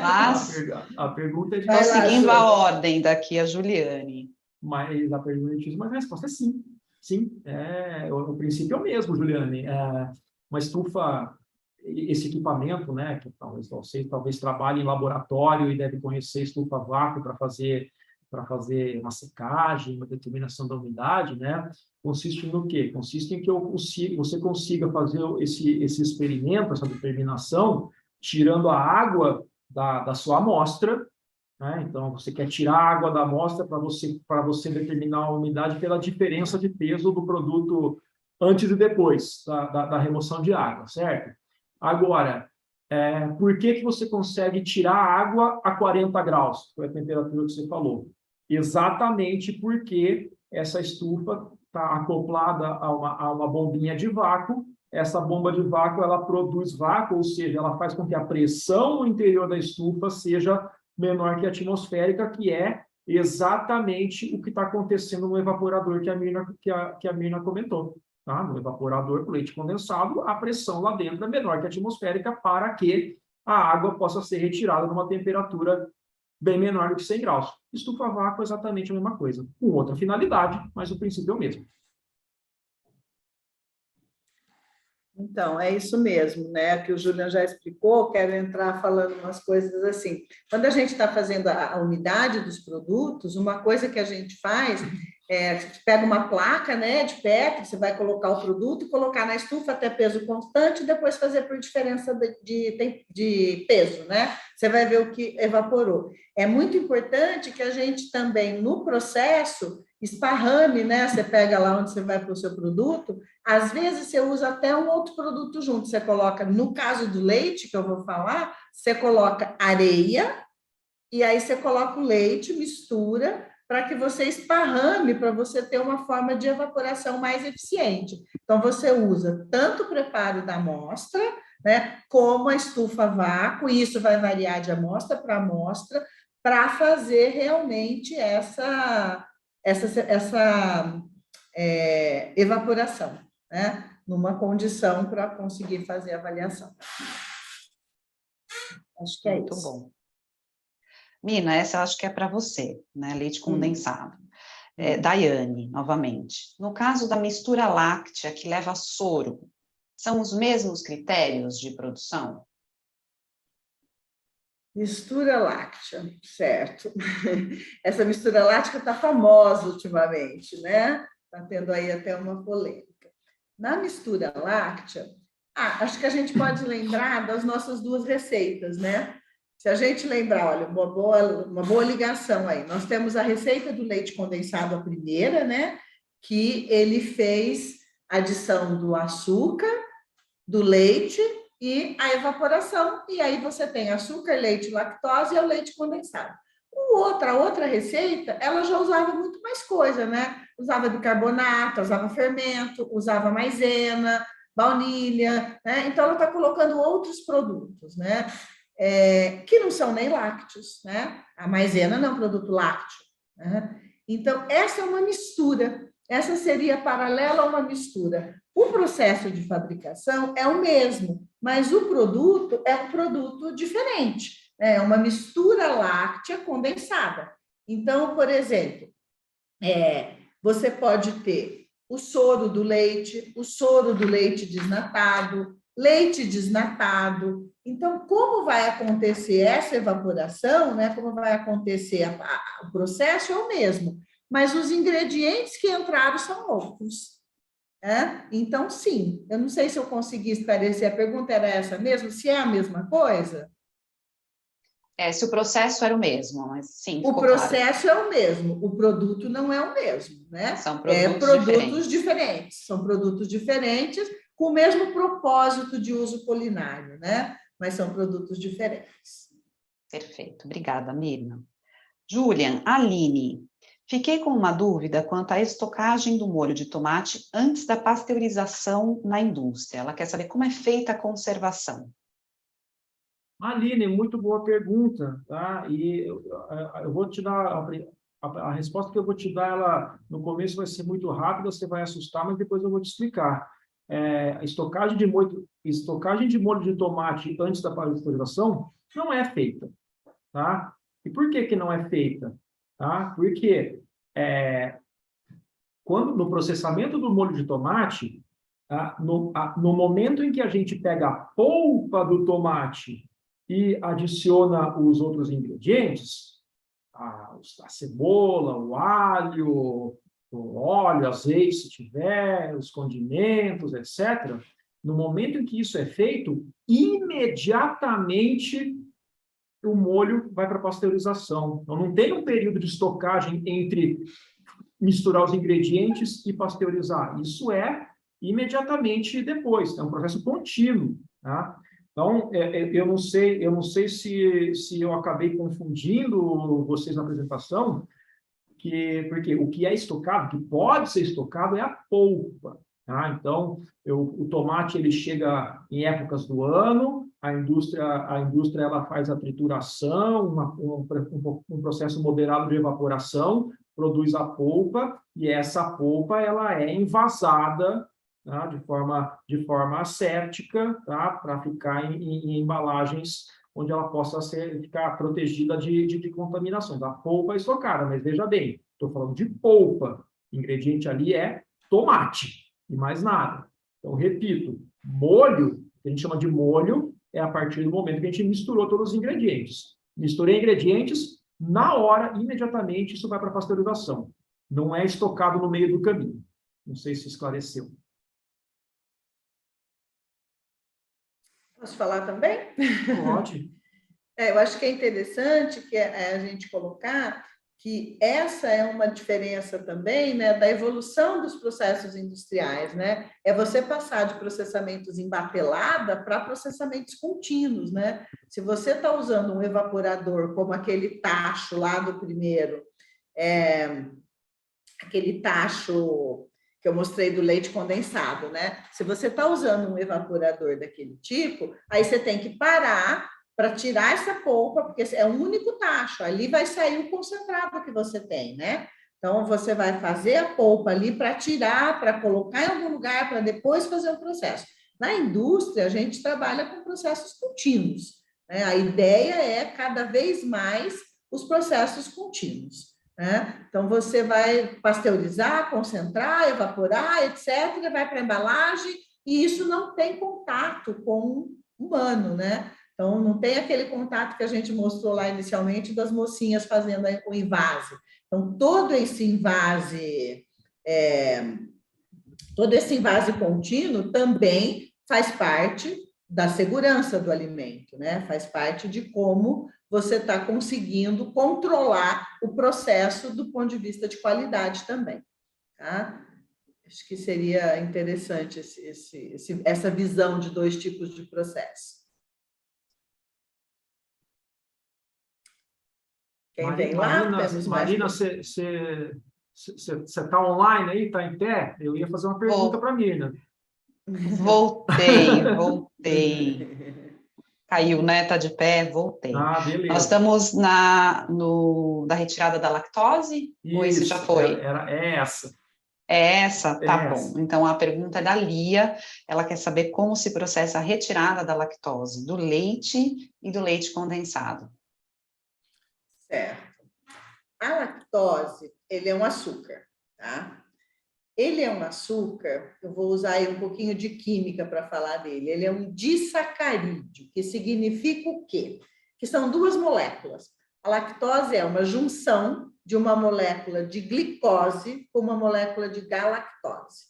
Mas a pergunta é estou seguindo a ordem daqui, a Juliane. Mas a pergunta é difícil, mas a resposta é sim. Sim, o princípio é o mesmo, Juliane. Uma estufa, esse equipamento, né, que você talvez trabalhe em laboratório e deve conhecer estufa a vácuo para fazer uma secagem, uma determinação da umidade, né? Consiste no quê? Consiste em que você consiga fazer esse experimento, essa determinação, tirando a água da sua amostra, né? Então, você quer tirar a água da amostra para você determinar a umidade pela diferença de peso do produto antes e depois da remoção de água, certo? Agora, por que você consegue tirar a água a 40 graus? Foi a temperatura que você falou. Exatamente porque essa estufa está acoplada a uma bombinha de vácuo. Essa bomba de vácuo, ela produz vácuo, ou seja, ela faz com que a pressão no interior da estufa seja menor que a atmosférica, que é exatamente o que está acontecendo no evaporador que a Mirna comentou. Tá? No evaporador com leite condensado, a pressão lá dentro é menor que a atmosférica para que a água possa ser retirada numa temperatura bem menor do que 100 graus. Estufa a vácuo é exatamente a mesma coisa, com outra finalidade, mas o princípio é o mesmo. Então, é isso mesmo, né? Que o Julian já explicou, quero entrar falando umas coisas assim. Quando a gente está fazendo a unidade dos produtos, uma coisa que a gente faz é, você pega uma placa, né, de Petri, você vai colocar o produto e colocar na estufa até peso constante e depois fazer por diferença de peso, né? Você vai ver o que evaporou. É muito importante que a gente também, no processo, esparrame, né? Você pega lá onde você vai para o seu produto, às vezes você usa até um outro produto junto. Você coloca, no caso do leite, que eu vou falar, você coloca areia e aí você coloca o leite, mistura, para que você esparrame, para você ter uma forma de evaporação mais eficiente. Então, você usa tanto o preparo da amostra, né, como a estufa a vácuo, e isso vai variar de amostra para amostra, para fazer realmente essa evaporação, né, numa condição para conseguir fazer a avaliação. Acho que é Muito isso. bom. Mina, essa eu acho que é para você, né? Leite condensado. Daiane, novamente. No caso da mistura láctea que leva soro, são os mesmos critérios de produção? Mistura láctea, certo. Essa mistura láctea está famosa ultimamente, né? Está tendo aí até uma polêmica. Na mistura láctea, acho que a gente pode lembrar das nossas duas receitas, né? Se a gente lembrar, olha, uma boa ligação aí. Nós temos a receita do leite condensado, a primeira, né? Que ele fez adição do açúcar, do leite e a evaporação. E aí você tem açúcar, leite, lactose e o leite condensado. A outra receita, ela já usava muito mais coisa, né? Usava bicarbonato, usava fermento, usava maisena, baunilha, né? Então, ela está colocando outros produtos, né? Que não são nem lácteos, né? A maisena não é um produto lácteo, né? Então, essa é uma mistura. Essa seria paralela a uma mistura. O processo de fabricação é o mesmo, mas o produto é um produto diferente. É uma mistura láctea condensada. Então, por exemplo, você pode ter o soro do leite desnatado, leite desnatado. Então, como vai acontecer essa evaporação, né? Como vai acontecer o processo é o mesmo, mas os ingredientes que entraram são outros. Então, sim, eu não sei se eu consegui esclarecer, a pergunta era essa mesmo, se é a mesma coisa? Se o processo era o mesmo, mas sim, o processo claro. É o mesmo, o produto não é o mesmo, né? São produtos diferentes. São produtos diferentes com o mesmo propósito de uso culinário, né? Mas são produtos diferentes. Perfeito, obrigada, Mirna. Julian, Aline, fiquei com uma dúvida quanto à estocagem do molho de tomate antes da pasteurização na indústria. Ela quer saber como é feita a conservação. Aline, muito boa pergunta, tá? E eu vou te dar a resposta que eu vou te dar, ela no começo vai ser muito rápida, você vai assustar, mas depois eu vou te explicar. A estocagem de molho de tomate antes da pasteurização não é feita, tá? E por que não é feita? Tá? Porque quando no processamento do molho de tomate, tá? No momento em que a gente pega a polpa do tomate e adiciona os outros ingredientes, a cebola, o alho, o óleo, azeite, se tiver, os condimentos, etc. No momento em que isso é feito, imediatamente o molho vai para a pasteurização. Então, não tem um período de estocagem entre misturar os ingredientes e pasteurizar. Isso é imediatamente depois, é um processo contínuo, tá? Então, eu não sei se eu acabei confundindo vocês na apresentação, porque o que é estocado, que pode ser estocado, é a polpa. Tá? Então, o tomate ele chega em épocas do ano, a indústria ela faz a trituração, um processo moderado de evaporação, produz a polpa, e essa polpa ela é envasada, tá? de forma asséptica, tá? Para ficar em embalagens onde ela possa ficar protegida de contaminações. A polpa é estocada, mas veja bem, estou falando de polpa. O ingrediente ali é tomate e mais nada. Então, repito, molho, que a gente chama de molho, é a partir do momento que a gente misturou todos os ingredientes. Misturei ingredientes, na hora, imediatamente, isso vai para a pasteurização. Não é estocado no meio do caminho. Não sei se esclareceu. Posso falar também? Pode. Eu acho que é interessante que a gente colocar que essa é uma diferença também, né, da evolução dos processos industriais, né? É você passar de processamentos em batelada para processamentos contínuos, né? Se você está usando um evaporador como aquele tacho lá do primeiro, aquele tacho que eu mostrei do leite condensado, né? Se você está usando um evaporador daquele tipo, aí você tem que parar para tirar essa polpa, porque é um único tacho, ali vai sair o concentrado que você tem, né? Então, você vai fazer a polpa ali para tirar, para colocar em algum lugar, para depois fazer o processo. Na indústria, a gente trabalha com processos contínuos, né? A ideia é, cada vez mais, os processos contínuos, né? Então, você vai pasteurizar, concentrar, evaporar, etc., vai para a embalagem, e isso não tem contato com o humano, né? Então, não tem aquele contato que a gente mostrou lá inicialmente das mocinhas fazendo o invase. Então, todo esse invase contínuo também faz parte da segurança do alimento, né? Faz parte de como você está conseguindo controlar o processo do ponto de vista de qualidade também, tá? Acho que seria interessante essa visão de dois tipos de processo. Quem vem lá, temos mais... Marina, você está online aí? Está em pé? Eu ia fazer uma pergunta para a Mirna. Voltei. Caiu, né? Está de pé, voltei. Ah, beleza. Nós estamos da retirada da lactose? Isso, ou isso já foi? É essa. É essa? Tá É bom. essa. Então, a pergunta é da Lia. Ela quer saber como se processa a retirada da lactose do leite e do leite condensado. Certo. A lactose, ele é um açúcar, tá? Ele é um açúcar, eu vou usar aí um pouquinho de química para falar dele. Ele é um disacarídeo, que significa o quê? Que são duas moléculas. A lactose é uma junção de uma molécula de glicose com uma molécula de galactose.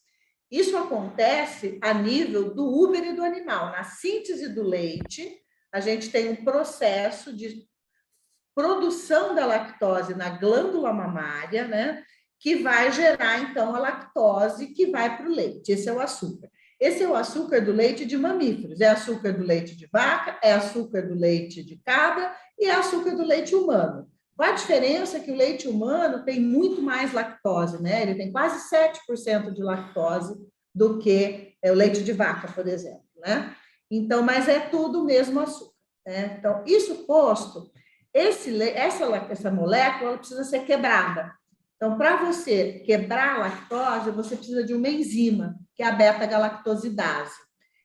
Isso acontece a nível do útero e do animal. Na síntese do leite, a gente tem um processo de produção da lactose na glândula mamária, né? Que vai gerar, então, a lactose que vai para o leite. Esse é o açúcar. Esse é o açúcar do leite de mamíferos. É açúcar do leite de vaca, é açúcar do leite de cabra e é açúcar do leite humano. A diferença é que o leite humano tem muito mais lactose, né? Ele tem quase 7% de lactose do que o leite de vaca, por exemplo, né? Então, mas é tudo o mesmo açúcar, né? Então, isso posto, essa molécula ela precisa ser quebrada. Então, para você quebrar a lactose, você precisa de uma enzima, que é a beta-galactosidase.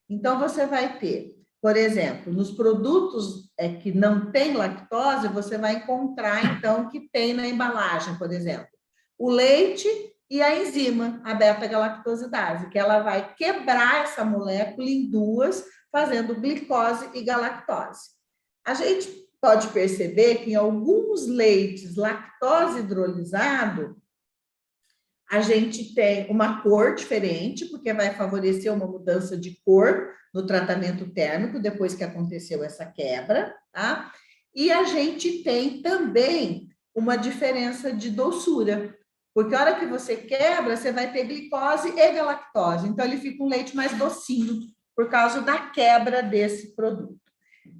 Então, você vai ter, por exemplo, nos produtos que não tem lactose, você vai encontrar, então, que tem na embalagem, por exemplo, o leite e a enzima, a beta-galactosidase, que ela vai quebrar essa molécula em duas, fazendo glicose e galactose. A gente pode perceber que em alguns leites lactose hidrolisado, a gente tem uma cor diferente, porque vai favorecer uma mudança de cor no tratamento térmico, depois que aconteceu essa quebra, tá? E a gente tem também uma diferença de doçura, porque a hora que você quebra, você vai ter glicose e galactose, então ele fica um leite mais docinho, por causa da quebra desse produto.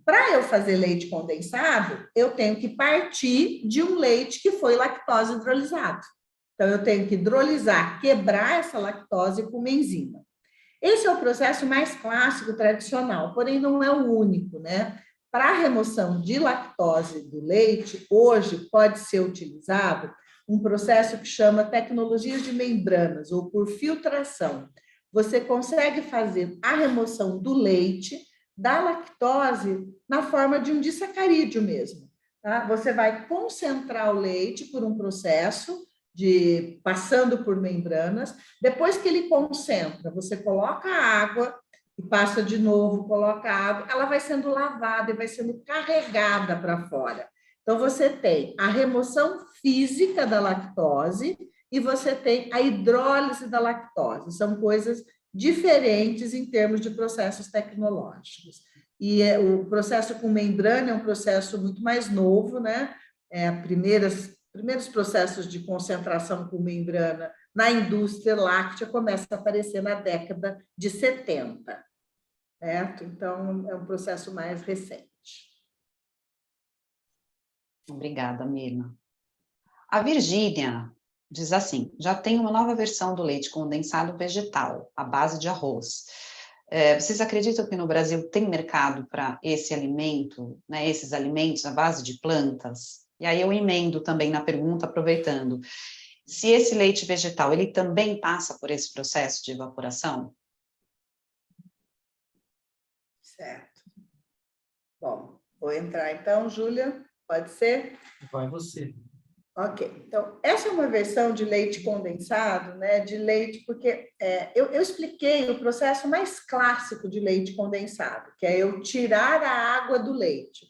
Para eu fazer leite condensado, eu tenho que partir de um leite que foi lactose hidrolisado. Então, eu tenho que hidrolisar, quebrar essa lactose com uma enzima. Esse é o processo mais clássico, tradicional, porém não é o único, né? Para a remoção de lactose do leite, hoje pode ser utilizado um processo que chama tecnologias de membranas, ou por filtração. Você consegue fazer a remoção do leite, da lactose, na forma de um disacarídeo mesmo. Tá? Você vai concentrar o leite por um processo passando por membranas. Depois que ele concentra, você coloca a água e passa de novo, coloca a água, ela vai sendo lavada e vai sendo carregada para fora. Então, você tem a remoção física da lactose e você tem a hidrólise da lactose. São coisas diferentes em termos de processos tecnológicos. E o processo com membrana é um processo muito mais novo, né? Primeiros processos de concentração com membrana na indústria láctea começam a aparecer na década de 70, certo? Então, é um processo mais recente. Obrigada, Mirna. A Virgínia diz assim, já tem uma nova versão do leite condensado vegetal, à base de arroz. Vocês acreditam que no Brasil tem mercado para esse alimento, né, esses alimentos à base de plantas? E aí eu emendo também na pergunta, aproveitando. Se esse leite vegetal, ele também passa por esse processo de evaporação? Certo. Bom, vou entrar então, Júlia, pode ser? Vai você. Ok, então, essa é uma versão de leite condensado, né, de leite, porque eu expliquei o processo mais clássico de leite condensado, que é eu tirar a água do leite.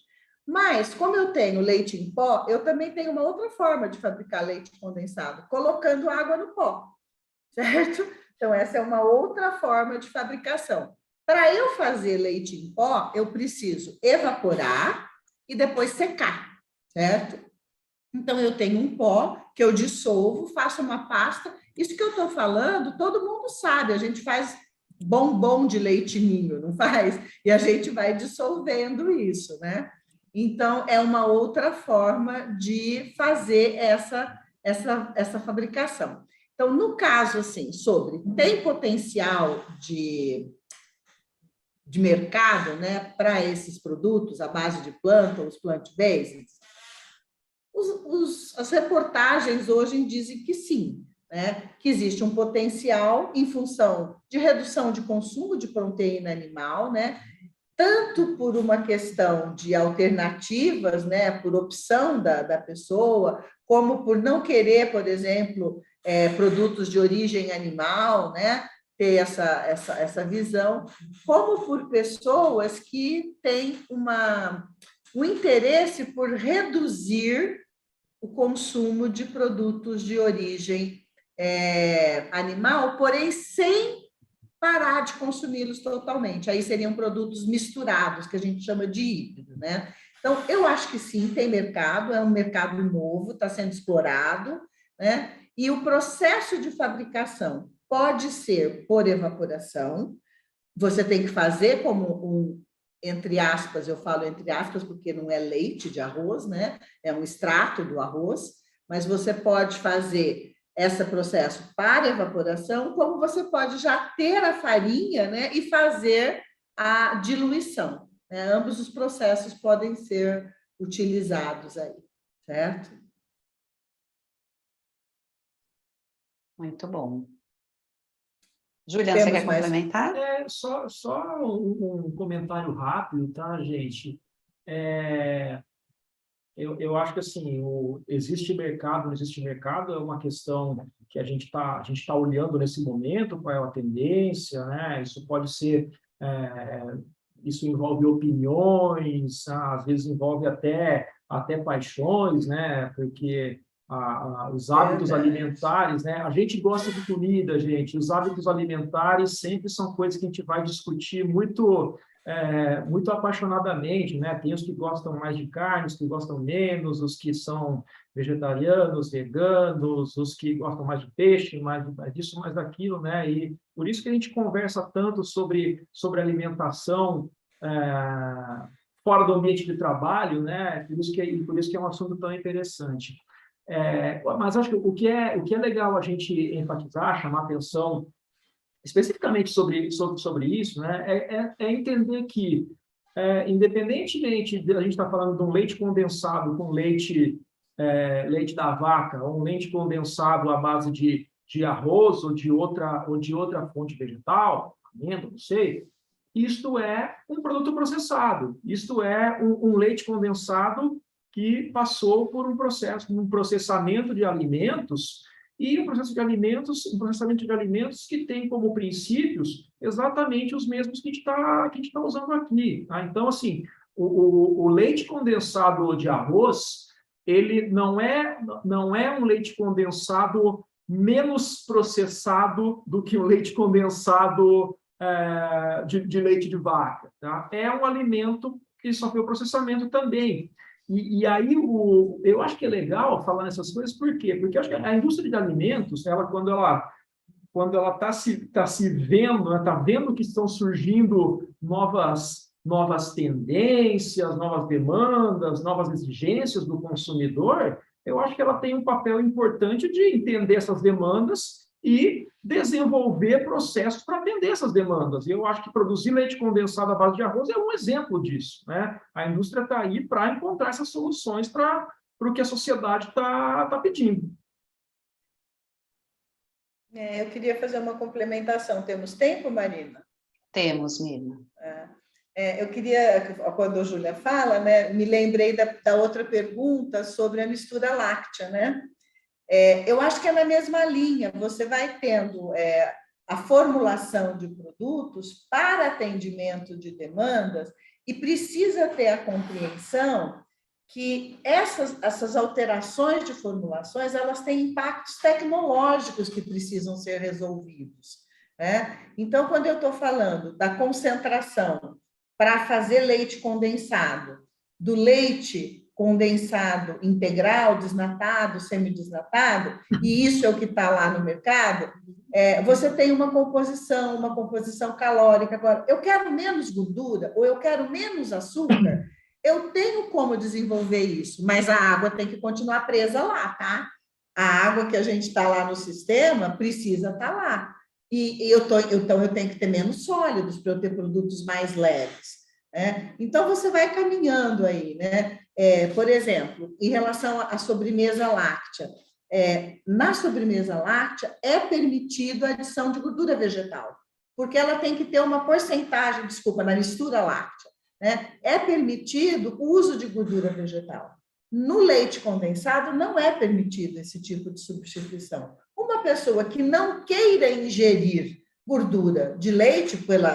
Mas, como eu tenho leite em pó, eu também tenho uma outra forma de fabricar leite condensado, colocando água no pó, certo? Então, essa é uma outra forma de fabricação. Para eu fazer leite em pó, eu preciso evaporar e depois secar, certo? Então, eu tenho um pó que eu dissolvo, faço uma pasta. Isso que eu estou falando, todo mundo sabe, a gente faz bombom de leite ninho, não faz? E a gente vai dissolvendo isso, né? Então, é uma outra forma de fazer essa fabricação. Então, no caso, assim, tem potencial de mercado, né, para esses produtos à base de planta, os plant-based, as reportagens hoje dizem que sim, né, que existe um potencial em função de redução de consumo de proteína animal, né, tanto por uma questão de alternativas, né, por opção da pessoa, como por não querer, por exemplo, produtos de origem animal, né, ter essa visão, como por pessoas que têm um interesse por reduzir o consumo de produtos de origem animal, porém sem parar de consumi-los totalmente. Aí seriam produtos misturados, que a gente chama de híbrido, né? Então, eu acho que sim, tem mercado, é um mercado novo, está sendo explorado, né? E o processo de fabricação pode ser por evaporação, você tem que fazer como entre aspas, eu falo entre aspas porque não é leite de arroz, né? É um extrato do arroz, mas você pode fazer esse processo para evaporação, como você pode já ter a farinha, né, e fazer a diluição, né? Ambos os processos podem ser utilizados aí, certo? Muito bom. Juliana, você quer complementar? Só um comentário rápido, tá, gente? Eu acho que assim, existe mercado, não existe mercado, é uma questão que a gente tá olhando nesse momento, qual é a tendência, né? Isso pode ser, isso envolve opiniões, às vezes envolve até paixões, né? Porque os hábitos alimentares, né? A gente gosta de comida, gente. Os hábitos alimentares sempre são coisas que a gente vai discutir muito apaixonadamente, né? Tem os que gostam mais de carne, os que gostam menos, os que são vegetarianos, veganos, os que gostam mais de peixe, mais disso, mais daquilo, né? E por isso que a gente conversa tanto sobre alimentação fora do ambiente de trabalho, né? Por isso que é um assunto tão interessante. Mas acho que o que é legal a gente enfatizar, chamar atenção especificamente sobre isso, né? É entender que, independentemente de a gente estar falando de um leite condensado com leite da vaca, ou um leite condensado à base de arroz ou de outra fonte vegetal, amêndoa, não sei, isto é um produto processado, isto é um leite condensado que passou por um processamento de alimentos, e um processamento de alimentos que tem como princípios exatamente os mesmos que a gente tá usando aqui. Tá? Então, assim, o leite condensado de arroz, ele não é um leite condensado menos processado do que o leite condensado de leite de vaca. Tá? É um alimento que sofreu processamento também. E aí, eu acho que é legal falar nessas coisas, por quê? Porque eu acho que a indústria de alimentos, quando ela está se vendo, está vendo que estão surgindo novas tendências, novas demandas, novas exigências do consumidor, eu acho que ela tem um papel importante de entender essas demandas e desenvolver processos para atender essas demandas. E eu acho que produzir leite condensado à base de arroz é um exemplo disso, né? A indústria está aí para encontrar essas soluções para o que a sociedade está pedindo. Eu queria fazer uma complementação. Temos tempo, Marina? Temos, Mirna. Eu queria, quando a Júlia fala, né, me lembrei da outra pergunta sobre a mistura láctea, né? Eu acho que é na mesma linha, você vai tendo a formulação de produtos para atendimento de demandas e precisa ter a compreensão que essas alterações de formulações, elas têm impactos tecnológicos que precisam ser resolvidos, né? Então, quando eu estou falando da concentração para fazer leite condensado, do leite condensado integral, desnatado, semidesnatado, e isso é o que está lá no mercado, você tem uma composição calórica. Agora, eu quero menos gordura ou eu quero menos açúcar, eu tenho como desenvolver isso, mas a água tem que continuar presa lá, tá? A água que a gente está lá no sistema precisa estar lá. Então, eu tenho que ter menos sólidos para eu ter produtos mais leves. Né? Então, você vai caminhando aí, né? Por exemplo, em relação à sobremesa láctea, na sobremesa láctea é permitido a adição de gordura vegetal, porque ela tem que ter uma porcentagem, na mistura láctea, né? É permitido o uso de gordura vegetal. No leite condensado não é permitido esse tipo de substituição. Uma pessoa que não queira ingerir gordura de leite pelo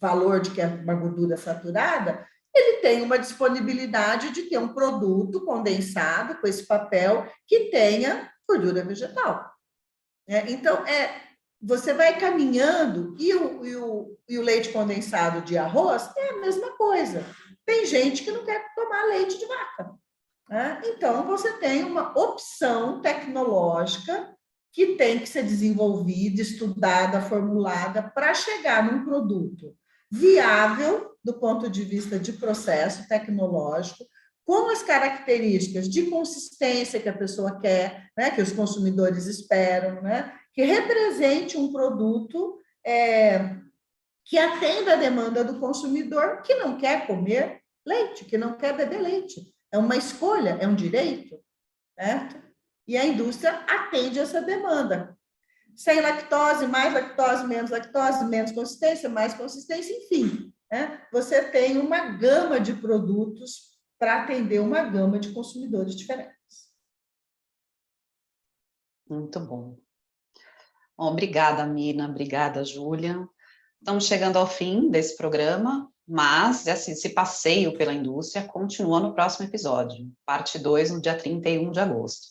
valor de que é uma gordura saturada, ele tem uma disponibilidade de ter um produto condensado com esse papel que tenha gordura vegetal. Então, você vai caminhando e o leite condensado de arroz é a mesma coisa. Tem gente que não quer tomar leite de vaca. Então, você tem uma opção tecnológica que tem que ser desenvolvida, estudada, formulada para chegar num produto viável do ponto de vista de processo tecnológico, com as características de consistência que a pessoa quer, né, que os consumidores esperam, né, que represente um produto que atenda a demanda do consumidor que não quer comer leite, que não quer beber leite. É uma escolha, é um direito, certo? E a indústria atende essa demanda. Sem lactose, mais lactose, menos consistência, mais consistência, enfim. Né? Você tem uma gama de produtos para atender uma gama de consumidores diferentes. Muito bom. Bom, obrigada, Mirna, obrigada, Júlia. Estamos chegando ao fim desse programa, mas esse passeio pela indústria continua no próximo episódio, parte 2, no dia 31 de agosto.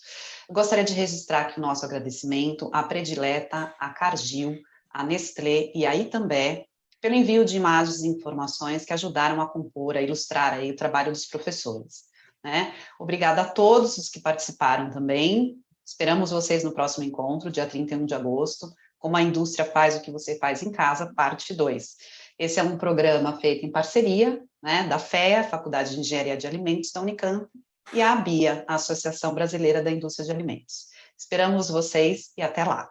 Eu gostaria de registrar aqui o nosso agradecimento à Predileta, à Cargill, à Nestlé e à Itambé, pelo envio de imagens e informações que ajudaram a compor, a ilustrar aí o trabalho dos professores. Né? Obrigada a todos os que participaram também. Esperamos vocês no próximo encontro, dia 31 de agosto, Como a Indústria Faz o que Você Faz em Casa, parte 2. Esse é um programa feito em parceria, né, da FEA, Faculdade de Engenharia de Alimentos da Unicamp, e a ABIA, a Associação Brasileira da Indústria de Alimentos. Esperamos vocês e até lá!